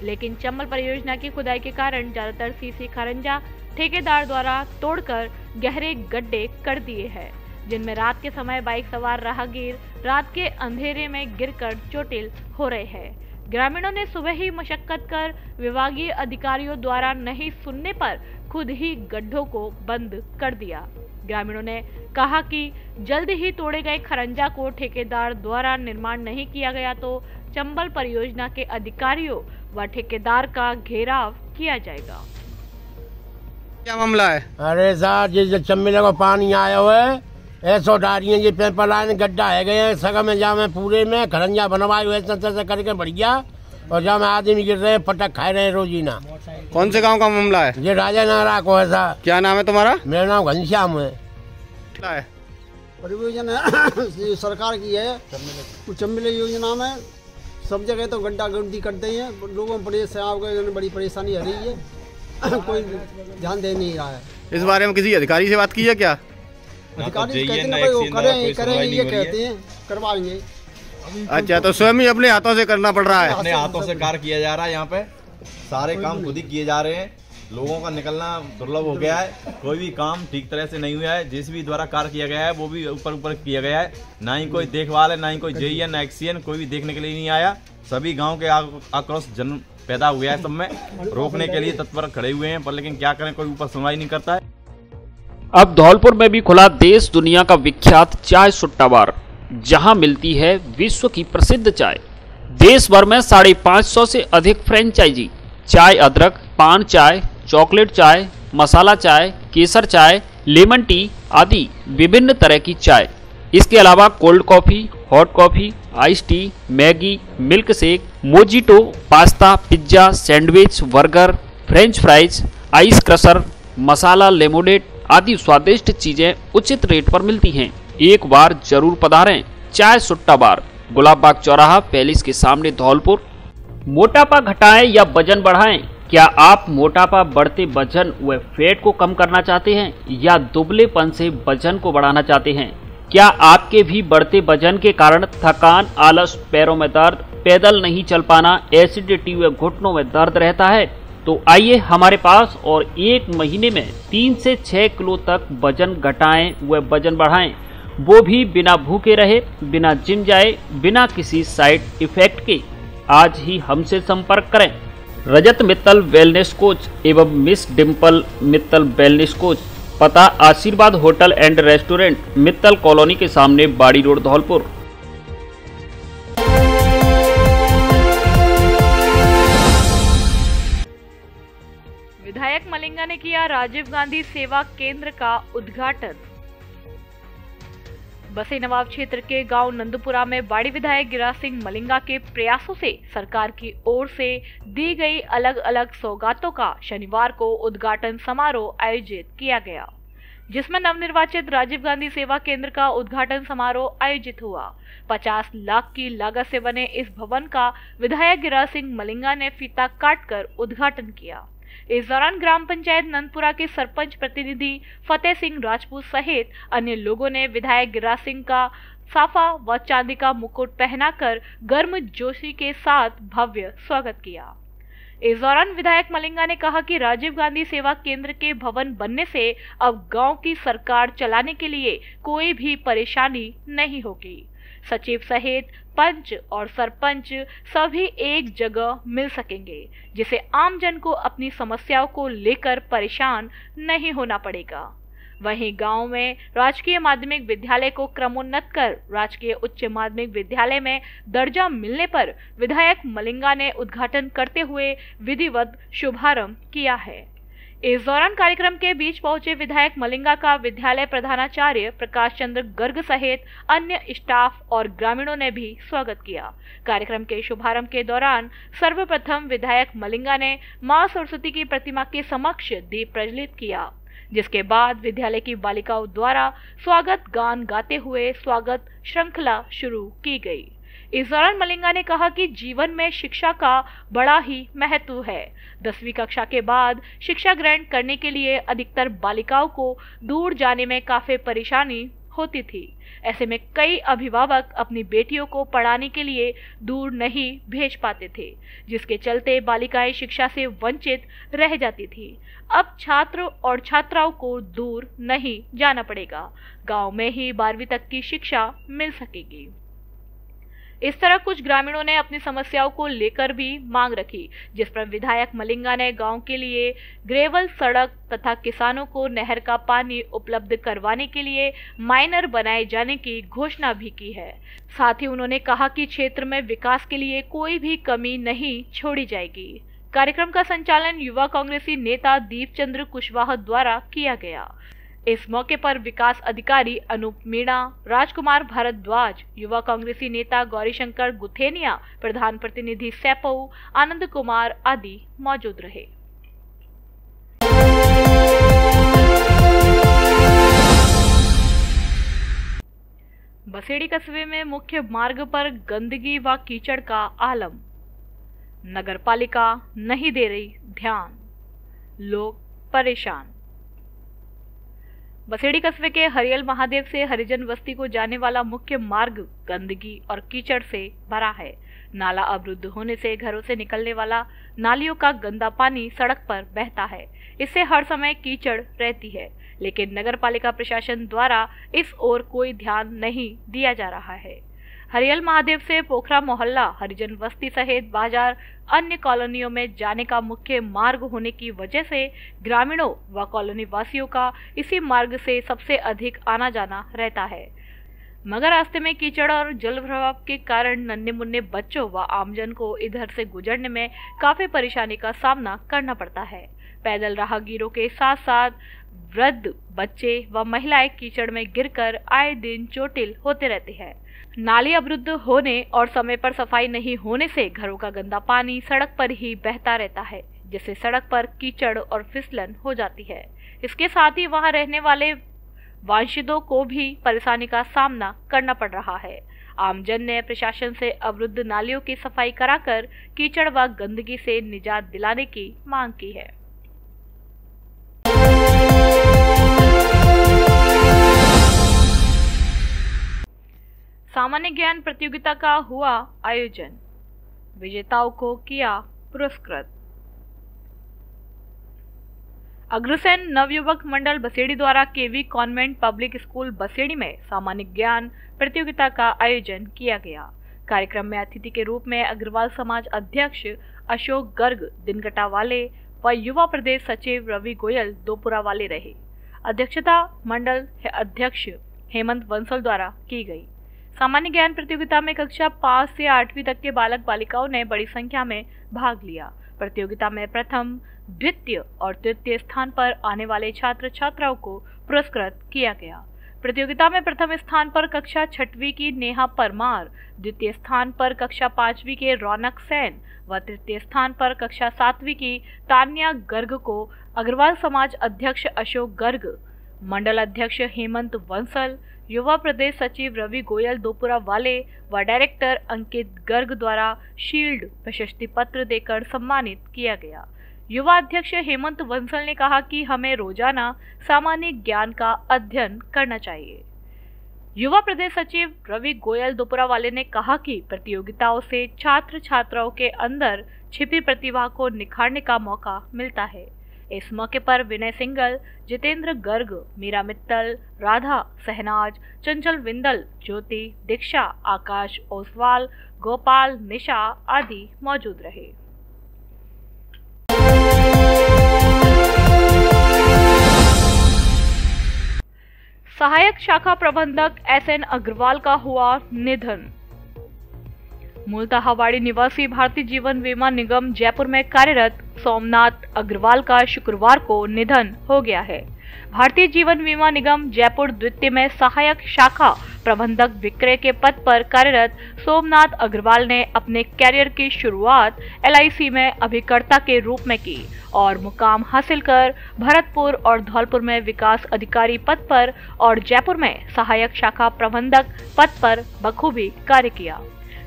लेकिन चंबल परियोजना की खुदाई के कारण ज्यादातर सीसी खरंजा ठेकेदार द्वारा तोड़कर गहरे गड्ढे कर दिए हैं, जिनमें रात के समय बाइक सवार राहगीर रात के अंधेरे में गिरकर चोटिल हो रहे हैं। ग्रामीणों ने सुबह ही मशक्कत कर विभागीय अधिकारियों द्वारा नहीं सुनने पर खुद ही गड्ढों को बंद कर दिया। ग्रामीणों ने कहा कि जल्द ही तोड़े गए खरंजा को ठेकेदार द्वारा निर्माण नहीं किया गया तो चंबल परियोजना के अधिकारियों व ठेकेदार का घेराव किया जाएगा। क्या मामला है? अरे साहब, जिस चम्बल को पानी आया हुआ है, ऐसा डारियाँ जी पेपर लाइन गड्ढा है गए सगा में जा में पूरे में खरंजा बनवाए हुए से करके बढ़िया, और जहाँ में आदमी गिर रहे पटक खाए रहे रोजीना। कौन से गांव का मामला है? ये राजा नारा को ऐसा। क्या नाम है तुम्हारा? मेरा नाम घनश्याम है। क्या है? परियोजना सरकार की है। चम्बल योजना में सब जगह तो गड्ढा गड्ढी करते हैं, लोगों को बड़ी परेशानी आ रही है, कोई ध्यान दे नहीं रहा है। इस बारे में किसी अधिकारी से बात की है क्या? अधिकारी कहते हैं करेंगे, ये कहते हैं करवाएंगे। अच्छा, तो स्वयं ही अपने हाथों से करना पड़ रहा है? अपने हाथों से कार्य किया जा रहा है। यहाँ पे सारे काम खुद ही किए जा रहे हैं। लोगों का निकलना दुर्लभ हो गया है। कोई भी काम ठीक तरह से नहीं हुआ है। जेसीबी द्वारा कार्य किया गया है वो भी ऊपर किया गया है। ना ही कोई देखभाल है, ना ही कोई जेईएन, ना एक्सीएन, कोई भी देखने के लिए नहीं आया। सभी गांव के आक्रोश जन्म पैदा हुआ है। सब में रोकने के लिए तत्पर खड़े हुए हैं, पर लेकिन क्या करें, कोई ऊपर सुनवाई नहीं करता है। अब धौलपुर में भी खुला देश दुनिया का विख्यात चाय सुट्टा बार, जहां मिलती है विश्व की प्रसिद्ध चाय। देश भर में 550 से अधिक फ्रेंचाइजी चाय, अदरक, पान चाय, चॉकलेट चाय, मसाला चाय, केसर चाय, लेमन टी आदि विभिन्न तरह की चाय। इसके अलावा cold coffee, hot coffee, ice tea, Maggi, milk shake, mojito, pasta, pizza, sandwich, burger, French fries, ice crusher, masala lemonade आदि स्वादिष्ट चीजें उचित रेट पर मिलती हैं। एक बार जरूर पधारें चाय सुट्टा बार, गुलाब बाग चौराहा, पैलेस के सामने, धौलपुर। मोटापा घटाएं या वजन बढ़ाएं? क्या आप मोटापा, बढ़ते वजन व फैट को कम करना चाहते हैं या दुबलेपन से वजन को बढ़ाना चाहते हैं? क्या आपके भी बढ़ते वजन के कारण थकान, आलस, पैरों में दर्द, पैदल नहीं चल पाना, एसिडिटी व घुटनों में दर्द रहता है? तो आइए हमारे पास और 1 महीने में 3 से 6 किलो तक वजन घटाएं व वजन बढ़ाएं, वो भी बिना भूखे रहे, बिना जिम जाए, बिना किसी साइड इफेक्ट के। आज ही हमसे संपर्क करें। रजत मित्तल वेलनेस कोच एवं miss Dimple Mittal wellness coach, पता आशीर्वाद hotel and restaurant, Mittal colony के सामने, बाड़ी रोड, धौलपुर। विधायक मलिंगा ने किया राजीव गांधी सेवा केंद्र का उद्घाटन। बसे नवाब क्षेत्र के गांव नंदपुरा में बाड़ी विधायक गिरिराज सिंह मलिंगा के प्रयासों से सरकार की ओर से दी गई अलग अलग सौगातों का शनिवार को उद्घाटन समारोह आयोजित किया गया, जिसमें नवनिर्वाचित राजीव गांधी सेवा केंद्र का उद्घाटन समारोह आयोजित हुआ। 50 लाख की लागत से बने इस भवन का विधायक गिरिराज सिंह मलिंगा ने फीता काटकर उद्घाटन किया। इस दौरान ग्राम पंचायत नंदपुरा के सरपंच प्रतिनिधि फतेह सिंह राजपूत सहित अन्य लोगों ने विधायक गिरिराज सिंह का साफा व चांदी का मुकुट पहनाकर गर्मजोशी के साथ भव्य स्वागत किया। इस दौरान विधायक मलिंगा ने कहा कि राजीव गांधी सेवा केंद्र के भवन बनने से अब गांव की सरकार चलाने के लिए कोई भी परेशानी नहीं होगी। सचिव सहित पंच और सरपंच सभी एक जगह मिल सकेंगे, जिससे आमजन को अपनी समस्याओं को लेकर परेशान नहीं होना पड़ेगा। वहीं गांव में राजकीय माध्यमिक विद्यालय को क्रमोन्नत कर राजकीय उच्च माध्यमिक विद्यालय में दर्जा मिलने पर विधायक मलिंगा ने उद्घाटन करते हुए विधिवत शुभारंभ किया है। इस दौरान कार्यक्रम के बीच पहुंचे विधायक मलिंगा का विद्यालय प्रधानाचार्य प्रकाश चंद्र गर्ग सहित अन्य स्टाफ और ग्रामीणों ने भी स्वागत किया। कार्यक्रम के शुभारंभ के दौरान सर्वप्रथम विधायक मलिंगा ने मां सरस्वती की प्रतिमा के समक्ष दीप प्रज्वलित किया, जिसके बाद विद्यालय की बालिकाओं द्वारा स्वागत गान गाते हुए स्वागत श्रृंखला शुरू की गई। इस दौरान मलिंगा ने कहा कि जीवन में शिक्षा का बड़ा ही महत्व है। 10वीं कक्षा के बाद शिक्षा ग्रहण करने के लिए अधिकतर बालिकाओं को दूर जाने में काफी परेशानी होती थी। ऐसे में कई अभिभावक अपनी बेटियों को पढ़ाने के लिए दूर नहीं भेज पाते थे, जिसके चलते बालिकाएं शिक्षा से वंचित रह जाती थी। अब छात्र और छात्राओं को दूर नहीं जाना पड़ेगा, गांव में ही 12वीं तक की शिक्षा मिल सकेगी। इस तरह कुछ ग्रामीणों ने अपनी समस्याओं को लेकर भी मांग रखी, जिस पर विधायक मलिंगा ने गांव के लिए ग्रेवल सड़क तथा किसानों को नहर का पानी उपलब्ध करवाने के लिए माइनर बनाए जाने की घोषणा भी की है। साथ ही उन्होंने कहा कि क्षेत्र में विकास के लिए कोई भी कमी नहीं छोड़ी जाएगी। कार्यक्रम का संचालन युवा कांग्रेसी नेता दीपचंद्र कुशवाहा द्वारा किया गया। इस मौके पर विकास अधिकारी अनूप मीणा, राजकुमार भारद्वाज, युवा कांग्रेसी नेता गौरीशंकर गुथेनिया, प्रधान प्रतिनिधि सैपऊ, आनंद कुमार आदि मौजूद रहे। बसेड़ी कस्बे में मुख्य मार्ग पर गंदगी व कीचड़ का आलम, नगरपालिका नहीं दे रही ध्यान, लोग परेशान। बसेड़ी कस्बे के हरियल महादेव से हरिजन बस्ती को जाने वाला मुख्य मार्ग गंदगी और कीचड़ से भरा है। नाला अवरुद्ध होने से घरों से निकलने वाला नालियों का गंदा पानी सड़क पर बहता है। इससे हर समय कीचड़ रहती है, लेकिन नगरपालिका प्रशासन द्वारा इस ओर कोई ध्यान नहीं दिया जा रहा है। हरियल महादेव से पोखरा मोहल्ला, हरिजन बस्ती सहित बाजार अन्य कॉलोनियों में जाने का मुख्य मार्ग होने की वजह से ग्रामीणों व कॉलोनी वासियों का इसी मार्ग से सबसे अधिक आना जाना रहता है। मगर रास्ते में कीचड़ और जल प्रवाह के कारण नन्हे मुन्ने बच्चों व आमजन को इधर से गुजरने में काफी परेशानी का सामना करना पड़ता है। पैदल राहगीरों के साथ साथ वृद्ध, बच्चे व महिलाएं कीचड़ में गिरकर आए दिन चोटिल होते रहते हैं। नाली अवरुद्ध होने और समय पर सफाई नहीं होने से घरों का गंदा पानी सड़क पर ही बहता रहता है, जिससे सड़क पर कीचड़ और फिसलन हो जाती है। इसके साथ ही वहां रहने वाले वांशिदों को भी परेशानी का सामना करना पड़ रहा है। आमजन ने प्रशासन से अवरुद्ध नालियों की सफाई कराकर कीचड़ व गंदगी से निजात दिलाने की मांग की है। सामान्य ज्ञान प्रतियोगिता का हुआ आयोजन, विजेताओं को किया पुरस्कृत। अग्रसेन नवयुवक मंडल बसेड़ी द्वारा केवी कॉन्वेंट पब्लिक स्कूल बसेड़ी में सामान्य ज्ञान प्रतियोगिता का आयोजन किया गया। कार्यक्रम में अतिथि के रूप में अग्रवाल समाज अध्यक्ष अशोक गर्ग दिनगटा वाले व युवा प्रदेश सचिव रवि गोयल दोपुरा वाले रहे। अध्यक्षता मंडल अध्यक्ष हेमंत बंसल द्वारा की गई। सामान्य ज्ञान प्रतियोगिता में कक्षा 5 से 8वीं तक के बालक बालिकाओं ने बड़ी संख्या में भाग लिया। प्रतियोगिता में प्रथम, द्वितीय और तृतीय स्थान पर आने वाले छात्र छात्राओं को पुरस्कृत किया गया। प्रतियोगिता में प्रथम स्थान पर कक्षा 6वीं की नेहा परमार, द्वितीय स्थान पर कक्षा 5वीं के रौनक सेन व तृतीय स्थान पर कक्षा 7वीं की तान्या गर्ग को अग्रवाल समाज अध्यक्ष अशोक गर्ग, मंडल अध्यक्ष हेमंत वंसल, युवा प्रदेश सचिव रवि गोयल दोपुरा वाले व डायरेक्टर अंकित गर्ग द्वारा शील्ड प्रशस्ति पत्र देकर सम्मानित किया गया। युवा अध्यक्ष हेमंत वंसल ने कहा कि हमें रोजाना सामान्य ज्ञान का अध्ययन करना चाहिए। युवा प्रदेश सचिव रवि गोयल दोपुरा वाले ने कहा कि प्रतियोगिताओं से छात्र छात्राओं के अंदर छिपी प्रतिभा को निखारने का मौका मिलता है। इस मौके पर विनय सिंगल, जितेंद्र गर्ग, मीरा मित्तल, राधा, सहनाज, चंचल विंदल, ज्योति, दीक्षा, आकाश ओसवाल, गोपाल, निशा आदि मौजूद रहे। सहायक शाखा प्रबंधक SN अग्रवाल का हुआ निधन। मूलतः हवाड़ी निवासी भारतीय जीवन बीमा निगम जयपुर में कार्यरत सोमनाथ अग्रवाल का शुक्रवार को निधन हो गया है। भारतीय जीवन बीमा निगम जयपुर द्वितीय में सहायक शाखा प्रबंधक विक्रय के पद पर कार्यरत सोमनाथ अग्रवाल ने अपने कैरियर की शुरुआत LIC में अभिकर्ता के रूप में की और मुकाम हासिल कर भरतपुर और धौलपुर में विकास अधिकारी पद पर और जयपुर में सहायक शाखा प्रबंधक पद पर बखूबी कार्य किया।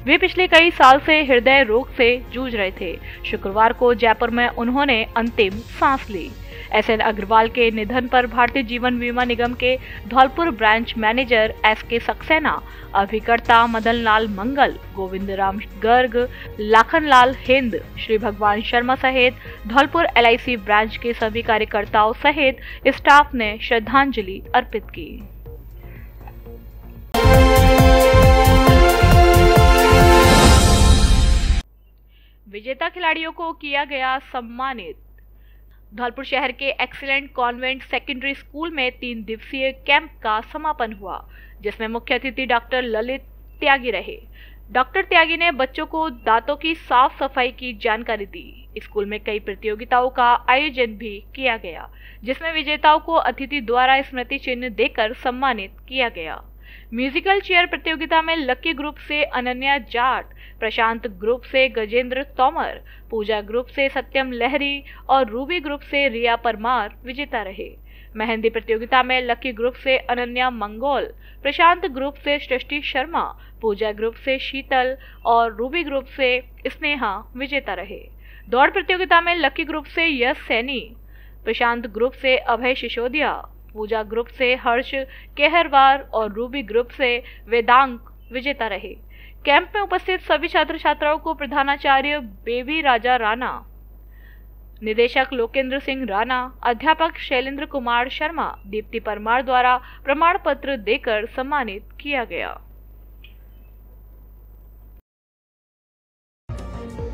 वे पिछले कई साल से हृदय रोग से जूझ रहे थे। शुक्रवार को जयपुर में उन्होंने अंतिम सांस ली। SN अग्रवाल के निधन पर भारतीय जीवन बीमा निगम के Dholpur branch manager SK Saxena, अभिकर्ता मदन लाल मंगल, गोविंद राम गर्ग, लाखन लाल हिंद, श्री भगवान शर्मा सहित धौलपुर LIC ब्रांच के सभी कार्यकर्ताओं सहित स्टाफ ने श्रद्धांजलि अर्पित की। विजेता खिलाड़ियों को किया गया सम्मानित। धौलपुर शहर के एक्सीलेंट कॉन्वेंट सेकेंडरी स्कूल में 3 दिवसीय कैंप का समापन हुआ, जिसमें मुख्य अतिथि डॉक्टर ललित त्यागी रहे। डॉक्टर त्यागी ने बच्चों को दांतों की साफ सफाई की जानकारी दी। स्कूल में कई प्रतियोगिताओं का आयोजन भी किया गया, जिसमें विजेताओं को अतिथि द्वारा स्मृति चिन्ह देकर सम्मानित किया गया। म्यूजिकल चेयर प्रतियोगिता में लकी ग्रुप से अनन्या जाट, प्रशांत ग्रुप से गजेंद्र तोमर, पूजा ग्रुप से सत्यम लहरी और रूबी ग्रुप से रिया परमार विजेता रहे। मेहंदी प्रतियोगिता में लकी ग्रुप से अनन्या मंगोल, प्रशांत ग्रुप से सृष्टि शर्मा, पूजा ग्रुप से शीतल और रूबी ग्रुप से स्नेहा विजेता रहे। दौड़ प्रतियोगिता में लकी ग्रुप से यश सैनी, प्रशांत ग्रुप से अभय सिसोदिया, पूजा ग्रुप से हर्ष केहरवार और रूबी ग्रुप से वेदांक विजेता रहे। कैंप में उपस्थित सभी छात्र छात्राओं को प्रधानाचार्य बेबी राजा राणा, निदेशक लोकेंद्र सिंह राणा, अध्यापक शैलेंद्र कुमार शर्मा, दीप्ति परमार द्वारा प्रमाण पत्र देकर सम्मानित किया गया।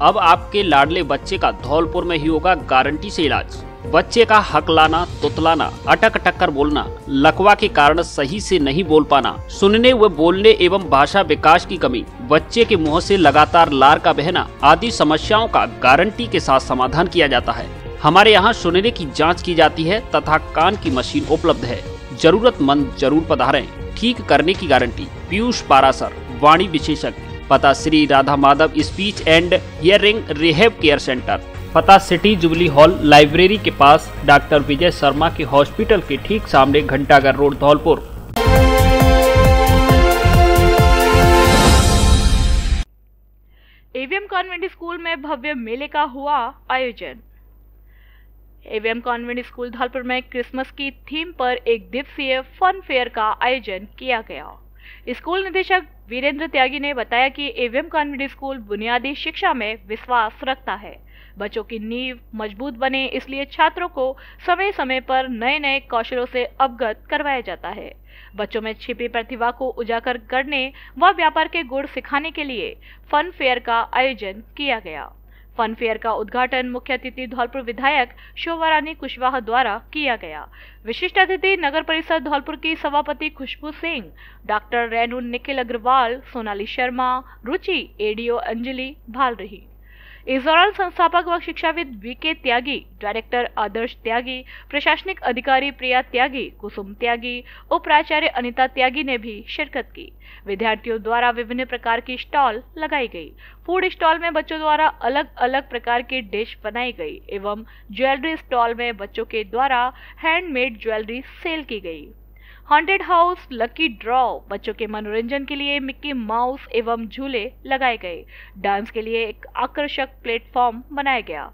अब आपके लाडले बच्चे का धौलपुर में ही होगा गारंटी से इलाज। बच्चे का हक लाना, तुतलाना, अटक टक्कर बोलना, लकवा के कारण सही से नहीं बोल पाना, सुनने व बोलने एवं भाषा विकास की कमी, बच्चे के मुंह से लगातार लार का बहना आदि समस्याओं का गारंटी के साथ समाधान किया जाता है। हमारे यहाँ सुनने की जांच की जाती है तथा कान की मशीन उपलब्ध है। जरूरतमंद जरूर पधारें। ठीक करने की गारंटी। पीयूष पारासर, वाणी विशेषज्ञ। पता Shri Radha Madhav speech and hearing rehab care centre. पता सिटी जुबली हॉल लाइब्रेरी के पास, डॉक्टर विजय शर्मा के हॉस्पिटल के ठीक सामने, Ghantaghar road, Dholpur. AVM convent school में भव्य मेले का हुआ आयोजन। एवीएम कॉन्वेंट स्कूल धौलपुर में क्रिसमस की थीम पर एक दिवसीय फन फेयर का आयोजन किया गया। स्कूल निदेशक वीरेंद्र त्यागी ने बताया कि एवीएम कॉन्वेंट स्कूल बुनियादी शिक्षा में विश्वास रखता है। बच्चों की नींव मजबूत बने, इसलिए छात्रों को समय समय पर नए नए कौशलों से अवगत करवाया जाता है। बच्चों में छिपी प्रतिभा को उजागर करने व व्यापार के गुण सिखाने के लिए फन फेयर का आयोजन किया गया। फन फेयर का उद्घाटन मुख्य अतिथि धौलपुर विधायक शोभा रानी कुशवाहा द्वारा किया गया। विशिष्ट अतिथि नगर परिषद धौलपुर की सभापति खुशबू सिंह, डॉक्टर रेणु निखिल अग्रवाल, सोनाली शर्मा, रुचि, एडीओ अंजलि भाल रही। इस दौरान संस्थापक व शिक्षाविद वीके त्यागी, डायरेक्टर आदर्श त्यागी, प्रशासनिक अधिकारी प्रिया त्यागी, कुसुम त्यागी, उप प्राचार्य अनिता त्यागी ने भी शिरकत की। विद्यार्थियों द्वारा विभिन्न प्रकार की स्टॉल लगाई गई। फूड स्टॉल में बच्चों द्वारा अलग अलग प्रकार की डिश बनाई गई एवं ज्वेलरी स्टॉल में बच्चों के द्वारा हैंडमेड ज्वेलरी सेल की गई। हॉन्टेड हाउस, लकी ड्रॉ, बच्चों के मनोरंजन के लिए मिक्की माउस एवं झूले लगाए गए। डांस के लिए एक आकर्षक प्लेटफॉर्म बनाया गया।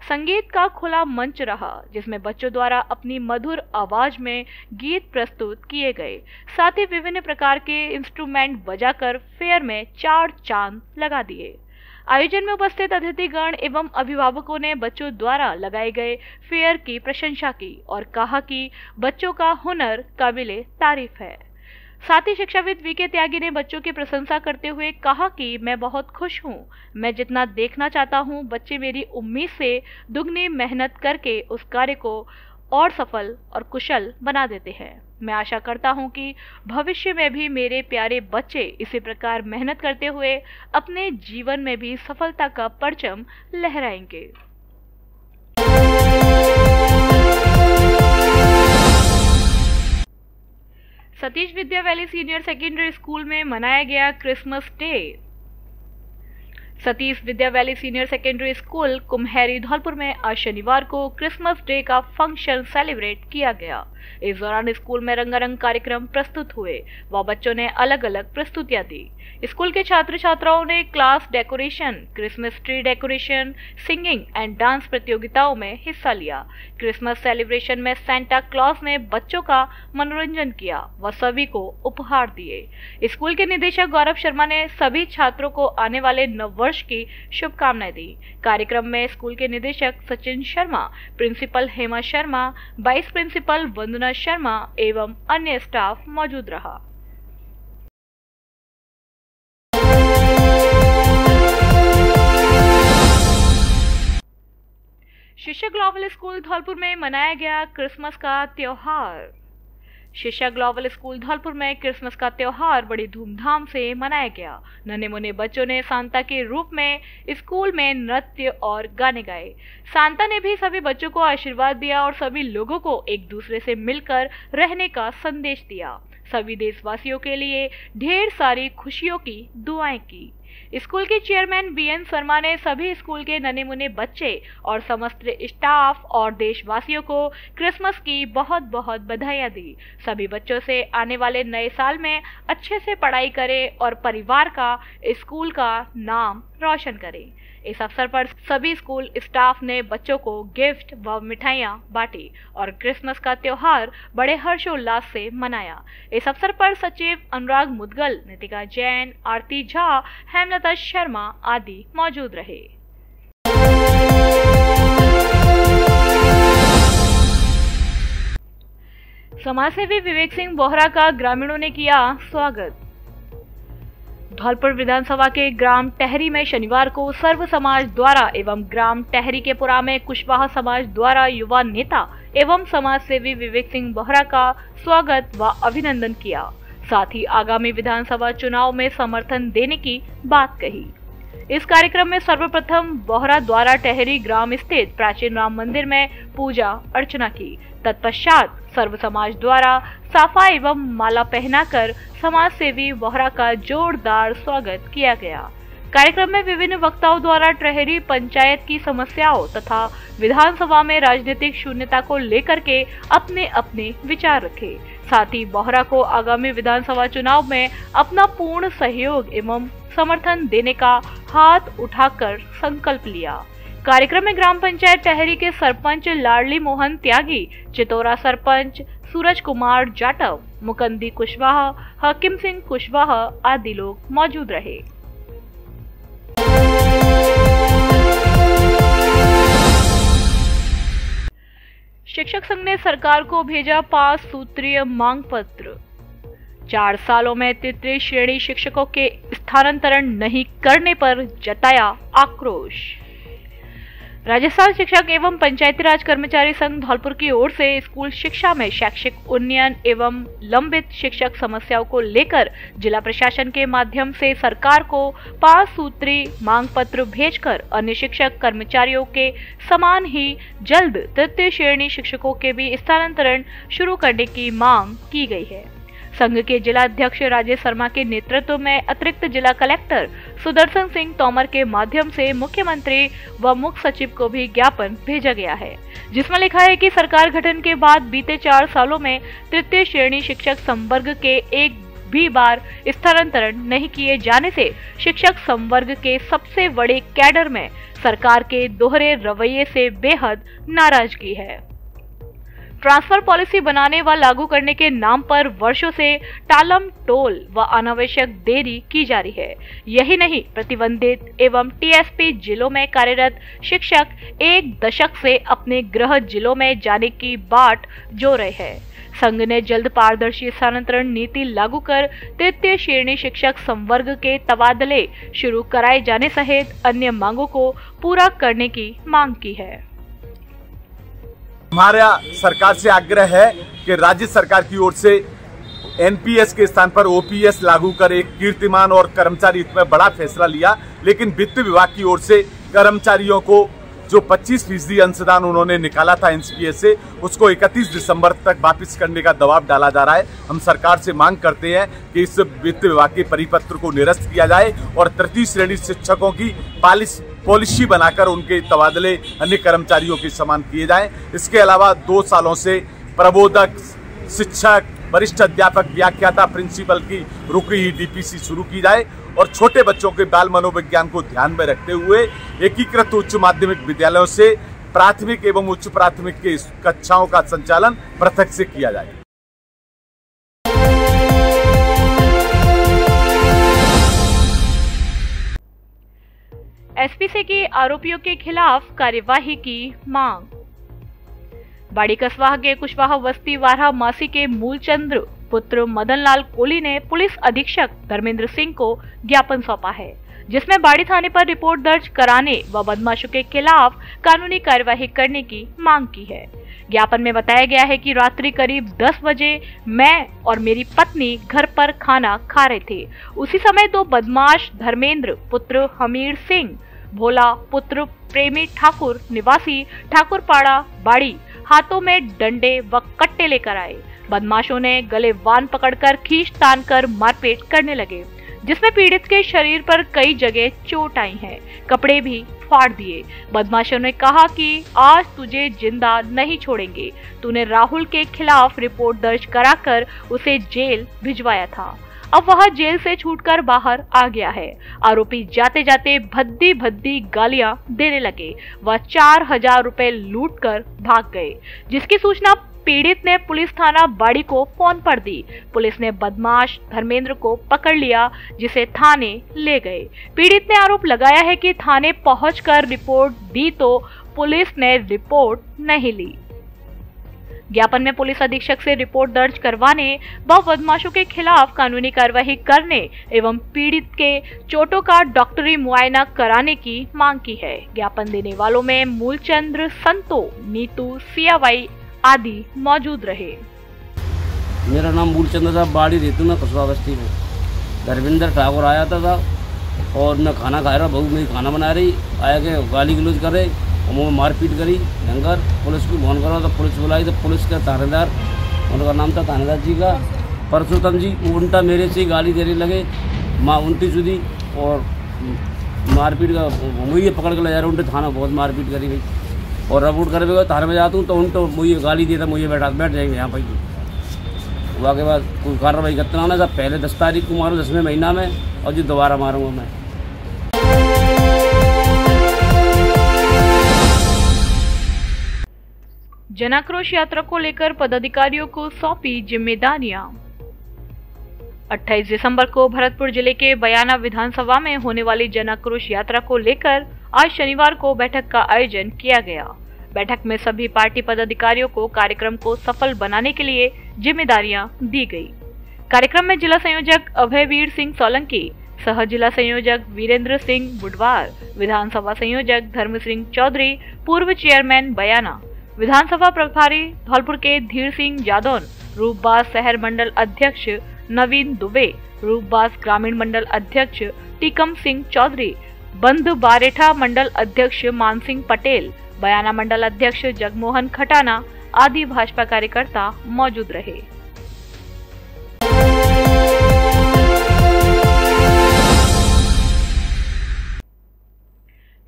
संगीत का खुला मंच रहा जिसमें बच्चों द्वारा अपनी मधुर आवाज में गीत प्रस्तुत किए गए। साथ ही विभिन्न प्रकार के इंस्ट्रूमेंट बजाकर फेयर में 4 चांद लगा दिए। आयोजन में उपस्थित अतिथिगण एवं अभिभावकों ने बच्चों द्वारा लगाए गए फेयर की प्रशंसा की और कहा कि बच्चों का हुनर काबिले तारीफ है। साथ ही शिक्षाविद वीके त्यागी ने बच्चों की प्रशंसा करते हुए कहा कि मैं बहुत खुश हूं। मैं जितना देखना चाहता हूं, बच्चे मेरी उम्मीद से दुगनी मेहनत करके उस कार्य को और सफल और कुशल बना देते हैं। मैं आशा करता हूं कि भविष्य में भी मेरे प्यारे बच्चे इसी प्रकार मेहनत करते हुए अपने जीवन में भी सफलता का परचम लहराएंगे। Satish Vidya valley senior secondary school में मनाया गया Christmas day. Satish Vidya valley senior secondary school Kumheri Dholpur में आज शनिवार को क्रिसमस डे का फंक्शन सेलिब्रेट किया गया। इस दौरान स्कूल में रंगारंग कार्यक्रम प्रस्तुत हुए व बच्चों ने अलग अलग प्रस्तुतियां दी। स्कूल के छात्र छात्राओं ने class decoration, Christmas tree decoration, singing and dance प्रतियोगिताओं में हिस्सा लिया। क्रिसमस सेलिब्रेशन में सेंटा क्लॉज ने बच्चों का मनोरंजन किया व सभी को उपहार दिए। स्कूल के निदेशक गौरव शर्मा ने सभी छात्रों को आने वाले नव वर्ष की शुभकामनाएं दी। कार्यक्रम में स्कूल के निदेशक Sachin Sharma, principal Hema Sharma, vice principal Vandana Sharma एवं अन्य स्टाफ मौजूद रहा। शिक्षा ग्लोबल स्कूल धौलपुर में मनाया गया क्रिसमस का त्योहार। शिक्षा ग्लोबल स्कूल धौलपुर में क्रिसमस का त्योहार बड़ी धूमधाम से मनाया गया। नन्हे मुन्ने बच्चों ने सांता के रूप में स्कूल में नृत्य और गाने गाए। सांता ने भी सभी बच्चों को आशीर्वाद दिया और सभी लोगों को एक दूसरे से मिलकर रहने का संदेश दिया। सभी देशवासियों के लिए ढेर सारी खुशियों की दुआएं की। स्कूल के चेयरमैन बीएन शर्मा ने सभी स्कूल के नन्हे मुन्ने बच्चे और समस्त स्टाफ और देशवासियों को क्रिसमस की बहुत बहुत बधाइयां दी। सभी बच्चों से आने वाले नए साल में अच्छे से पढ़ाई करें और परिवार का, स्कूल का नाम रोशन करें। इस अवसर पर सभी स्कूल स्टाफ ने बच्चों को गिफ्ट व मिठाइयां बांटी और क्रिसमस का त्योहार बड़े हर्षोल्लास से मनाया। इस अवसर पर सचिव अनुराग मुदगल, नितिका जैन, आरती झा, हेमलता शर्मा आदि मौजूद रहे। समाजसेवी विवेक सिंह बोहरा का ग्रामीणों ने किया स्वागत। धौलपुर विधानसभा के ग्राम टहरी में शनिवार को सर्व समाज द्वारा एवं ग्राम टहरी के पुरा में कुशवाहा समाज द्वारा युवा नेता एवं समाजसेवी विवेक सिंह बोहरा का स्वागत व अभिनंदन किया। साथ ही आगामी विधानसभा चुनाव में समर्थन देने की बात कही। इस कार्यक्रम में सर्वप्रथम बोहरा द्वारा टहरी ग्राम स्थित प्राचीन राम मंदिर में पूजा अर्चना की। तत्पश्चात सर्व समाज द्वारा साफा एवं माला पहनाकर समाज सेवी बोहरा का जोरदार स्वागत किया गया। कार्यक्रम में विभिन्न वक्ताओं द्वारा टहरी पंचायत की समस्याओं तथा विधानसभा में राजनीतिक शून्यता को लेकर के अपने अपने विचार रखे। साथ ही बोहरा को आगामी विधानसभा चुनाव में अपना पूर्ण सहयोग एवं समर्थन देने का हाथ उठाकर संकल्प लिया। कार्यक्रम में ग्राम पंचायत टहरी के सरपंच लाडली मोहन त्यागी, चितौरा सरपंच सूरज कुमार जाटव, मुकंदी कुशवाहा, हकीम सिंह कुशवाहा आदि लोग मौजूद रहे। शिक्षक संघ ने सरकार को भेजा 5 सूत्रीय मांग पत्र। 4 सालों में तृतीय श्रेणी शिक्षकों के स्थानांतरण नहीं करने पर जताया आक्रोश। राजस्थान शिक्षक एवं पंचायती राज कर्मचारी संघ धौलपुर की ओर से स्कूल शिक्षा में शैक्षिक उन्नयन एवं लंबित शिक्षक समस्याओं को लेकर जिला प्रशासन के माध्यम से सरकार को 5 सूत्री मांग पत्र भेजकर अन्य शिक्षक कर्मचारियों के समान ही जल्द तृतीय श्रेणी शिक्षकों के भी स्थानांतरण शुरू करने की मांग की गई है। संघ के जिला अध्यक्ष राजेश शर्मा के नेतृत्व में अतिरिक्त जिला कलेक्टर सुदर्शन सिंह तोमर के माध्यम से मुख्यमंत्री व मुख्य सचिव को भी ज्ञापन भेजा गया है, जिसमें लिखा है कि सरकार गठन के बाद बीते 4 सालों में तृतीय श्रेणी शिक्षक संवर्ग के एक भी बार स्थानांतरण नहीं किए जाने से शिक्षक संवर्ग के सबसे बड़े कैडर में सरकार के दोहरे रवैये से बेहद नाराजगी है। ट्रांसफर पॉलिसी बनाने व लागू करने के नाम पर वर्षों से टालम टोल व अनावश्यक देरी की जा रही है। यही नहीं, प्रतिबंधित एवं टीएसपी जिलों में कार्यरत शिक्षक 1 दशक से अपने गृह जिलों में जाने की बाट जोड़ रहे हैं। संघ ने जल्द पारदर्शी स्थानांतरण नीति लागू कर तृतीय श्रेणी शिक्षक संवर्ग के तबादले शुरू कराए जाने सहित अन्य मांगों को पूरा करने की मांग की है। हमारा सरकार से आग्रह है कि राज्य सरकार की ओर से एनपीएस के स्थान पर ओपीएस लागू कर एक कीर्तिमान और कर्मचारी हित में बड़ा फैसला लिया, लेकिन वित्त विभाग की ओर से कर्मचारियों को जो 25% अंशदान उन्होंने निकाला था एनपीएस से, उसको 31 दिसंबर तक वापस करने का दबाव डाला जा रहा है। हम सरकार से मांग करते हैं कि इस वित्त विभाग के परिपत्र को निरस्त किया जाए और तृतीय श्रेणी शिक्षकों की पॉलिसी बनाकर उनके तबादले अन्य कर्मचारियों के समान किए जाएं। इसके अलावा 2 सालों से प्रबोधक, शिक्षक, वरिष्ठ अध्यापक, व्याख्याता, प्रिंसिपल की रुकी हुई डीपीसी शुरू की जाए और छोटे बच्चों के बाल मनोविज्ञान को ध्यान में रखते हुए एकीकृत उच्च माध्यमिक विद्यालयों से प्राथमिक एवं उच्च प्राथमिक के कक्षाओं का संचालन पृथक से किया जाए। एसपीसी की आरोपियों के खिलाफ कार्यवाही की मांग। बाड़ी कस्बा के कुशवाहा बस्ती वारहा मासी के मूलचंद्र पुत्र मदन लाल कोहली ने पुलिस अधीक्षक धर्मेंद्र सिंह को ज्ञापन सौंपा है, जिसमें बाड़ी थाने पर रिपोर्ट दर्ज कराने व बदमाशों के खिलाफ कानूनी कार्यवाही करने की मांग की है। ज्ञापन में बताया गया है कि रात्रि करीब 10 बजे मैं और मेरी पत्नी घर पर खाना खा रहे थे। उसी समय 2 बदमाश धर्मेंद्र पुत्र हमीर सिंह, भोला पुत्र प्रेमी ठाकुर निवासी ठाकुरपाड़ा बाड़ी हाथों में डंडे व कट्टे लेकर आए। बदमाशों ने गले वान पकड़कर खींच तान कर मारपीट करने लगे, जिसमें पीड़ित के शरीर पर कई जगह चोट आई है, कपड़े भी फाड़ दिए। बदमाशों ने कहा कि आज तुझे जिंदा नहीं छोड़ेंगे, तूने राहुल के खिलाफ रिपोर्ट दर्ज कराकर उसे जेल भिजवाया था, अब वह जेल से छूटकर बाहर आ गया है। आरोपी जाते जाते भद्दी भद्दी गालियां देने लगे व 4000 रुपए लूट कर भाग गए, जिसकी सूचना पीड़ित ने पुलिस थाना बाड़ी को फोन पर दी। पुलिस ने बदमाश धर्मेंद्र को पकड़ लिया, जिसे थाने ले गए। पीड़ित ने आरोप लगाया है कि थाने पहुंचकर रिपोर्ट दी तो पुलिस ने रिपोर्ट नहीं ली। ज्ञापन में पुलिस अधीक्षक से रिपोर्ट दर्ज करवाने व बदमाशों के खिलाफ कानूनी कार्यवाही करने एवं पीड़ित के चोटों का डॉक्टरी मुआयना कराने की मांग की है। ज्ञापन देने वालों में मूलचंद्र, संतो, नीतू, सियावाई आदि मौजूद रहे। मेरा नाम मूलचंद्र साहब, बाड़ी रहती हूँ मैं कस्बा बस्ती में। धर्मेंद्र ठाकुर आया था और मैं खाना खा रहा, बहू मेरी खाना बना रही, आया के गाली गलौज कर रहे, मुँह मारपीट करी भयंकर। पुलिस को फोन करा तो पुलिस बुलाई तो पुलिस का थानेदार, उनका नाम था थानेदार जी का परसोत्तम जी, उल्टा मेरे से गाली देने लगे, माँ उल्टी सुधी और मारपीट का मुझे पकड़ के ले जा रहे, उल्टे थाना बहुत मारपीट करी गई। और रिपोर्ट करने थाने में जाता हूँ तो उन तो मुझे गाली देता, मुझे बैठ जाएंगे यहाँ पर। वहाँ के बाद कोई कार्रवाई करते ना, सब पहले 10 तारीख को मारो 10वें महीना में, और जो दोबारा मारूंगा मैं। जनाक्रोश यात्रा को लेकर पदाधिकारियों को सौंपी जिम्मेदारियां। 28 दिसंबर को भरतपुर जिले के बयाना विधानसभा में होने वाली जनाक्रोश यात्रा को लेकर आज शनिवार को बैठक का आयोजन किया गया। बैठक में सभी पार्टी पदाधिकारियों को कार्यक्रम को सफल बनाने के लिए जिम्मेदारियां दी गई। कार्यक्रम में जिला संयोजक अभयवीर सिंह सोलंकी, सह जिला संयोजक वीरेंद्र सिंह बुडवार, विधानसभा संयोजक धर्म सिंह चौधरी, पूर्व चेयरमैन बयाना, विधानसभा प्रभारी धौलपुर के धीर सिंह जादौन, रूपबाज शहर मंडल अध्यक्ष नवीन दुबे, रूपबाज ग्रामीण मंडल अध्यक्ष टीकम सिंह चौधरी, बंद बारेठा मंडल अध्यक्ष मानसिंह पटेल, बयाना मंडल अध्यक्ष जगमोहन खटाना आदि भाजपा कार्यकर्ता मौजूद रहे।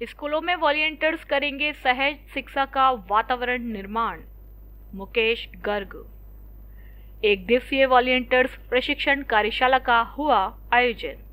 स्कूलों में वॉलंटियर्स करेंगे सहज शिक्षा का वातावरण निर्माण, मुकेश गर्ग। एक दिवसीय वॉलंटियर्स प्रशिक्षण कार्यशाला का हुआ आयोजन।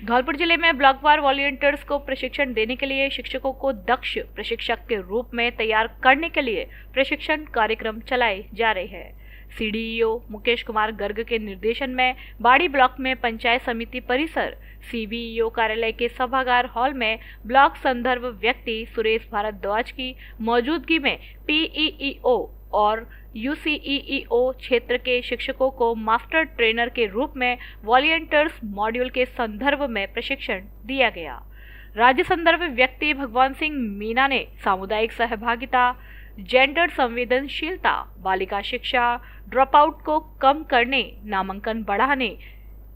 धौलपुर जिले में ब्लॉकवार वॉलंटियर्स को प्रशिक्षण देने के लिए शिक्षकों को दक्ष प्रशिक्षक के रूप में तैयार करने के लिए प्रशिक्षण कार्यक्रम चलाए जा रहे हैं। सीडीईओ मुकेश कुमार गर्ग के निर्देशन में बाड़ी ब्लॉक में पंचायत समिति परिसर, सीबीईओ कार्यालय के सभागार हॉल में ब्लॉक संदर्भ व्यक्ति सुरेश भारद्वाज की मौजूदगी में पीईईओ और यूसीईईओ क्षेत्र के शिक्षकों को मास्टर ट्रेनर के रूप में वॉलंटियर्स मॉड्यूल के संदर्भ में प्रशिक्षण दिया गया। राज्य संदर्भ व्यक्ति भगवान सिंह मीना ने सामुदायिक सहभागिता, जेंडर संवेदनशीलता, बालिका शिक्षा, ड्रॉप आउट को कम करने, नामांकन बढ़ाने,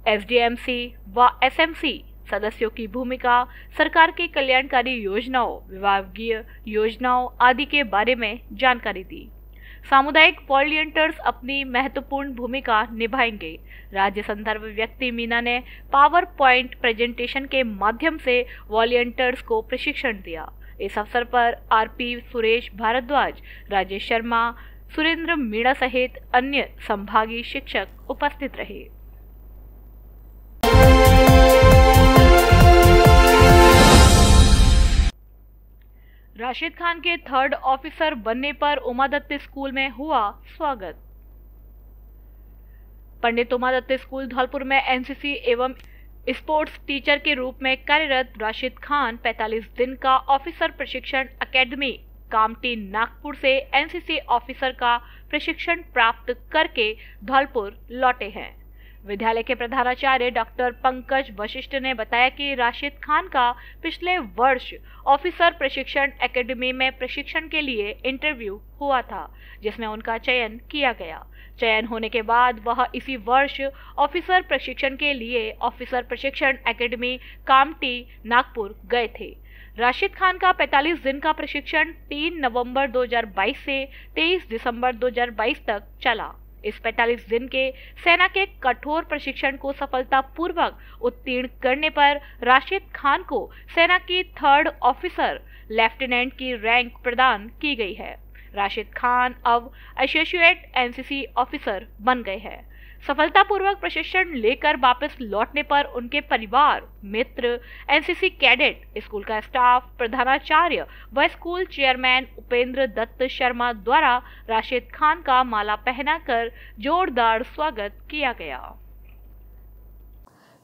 एसडीएमसी व एसएमसी सदस्यों की भूमिका, सरकार की कल्याणकारी योजनाओं, विभागीय योजनाओं आदि के बारे में जानकारी दी। सामुदायिक वॉलंटियर्स अपनी महत्वपूर्ण भूमिका निभाएंगे। राज्य संदर्भ व्यक्ति मीना ने पावर पॉइंट प्रेजेंटेशन के माध्यम से वॉलंटियर्स को प्रशिक्षण दिया। इस अवसर पर आरपी सुरेश भारद्वाज, राजेश शर्मा, सुरेंद्र मीणा सहित अन्य संभागीय शिक्षक उपस्थित रहे। राशिद खान के 3rd ऑफिसर बनने पर उमादत्त स्कूल में हुआ स्वागत। पंडित उमादत्त स्कूल धौलपुर में एनसीसी एवं स्पोर्ट्स टीचर के रूप में कार्यरत राशिद खान 45 दिन का ऑफिसर प्रशिक्षण एकेडमी कामटी नागपुर से एनसीसी ऑफिसर का प्रशिक्षण प्राप्त करके धौलपुर लौटे हैं। विद्यालय के प्रधानाचार्य डॉक्टर पंकज वशिष्ठ ने बताया कि राशिद खान का पिछले वर्ष ऑफिसर प्रशिक्षण एकेडमी में प्रशिक्षण के लिए इंटरव्यू हुआ था, जिसमें उनका चयन किया गया। चयन होने के बाद वह इसी वर्ष ऑफिसर प्रशिक्षण के लिए ऑफिसर प्रशिक्षण एकेडमी कामटी नागपुर गए थे। राशिद खान का 45 दिन का प्रशिक्षण 3 नवंबर 2022 से 23 दिसंबर 2022 तक चला। इस 45 दिन के सेना के कठोर प्रशिक्षण को सफलतापूर्वक उत्तीर्ण करने पर राशिद खान को सेना की 3rd ऑफिसर लेफ्टिनेंट की रैंक प्रदान की गई है। राशिद खान अब एसोसिएट एनसीसी ऑफिसर बन गए हैं। सफलतापूर्वक प्रशिक्षण लेकर वापस लौटने पर उनके परिवार, मित्र, एनसीसी कैडेट, स्कूल का स्टाफ, प्रधानाचार्य व स्कूल चेयरमैन उपेंद्र दत्त शर्मा द्वारा राशिद खान का माला पहनाकर जोरदार स्वागत किया गया।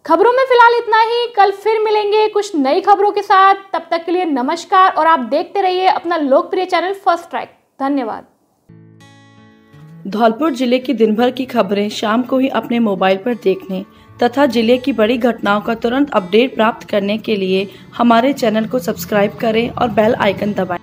खबरों में फिलहाल इतना ही। कल फिर मिलेंगे कुछ नई खबरों के साथ। तब तक के लिए नमस्कार और आप देखते रहिए अपना लोकप्रिय चैनल फर्स्ट ट्रैक। धन्यवाद। धौलपुर जिले की दिन भर की खबरें शाम को ही अपने मोबाइल पर देखने तथा जिले की बड़ी घटनाओं का तुरंत अपडेट प्राप्त करने के लिए हमारे चैनल को सब्सक्राइब करें और बेल आइकन दबाएं।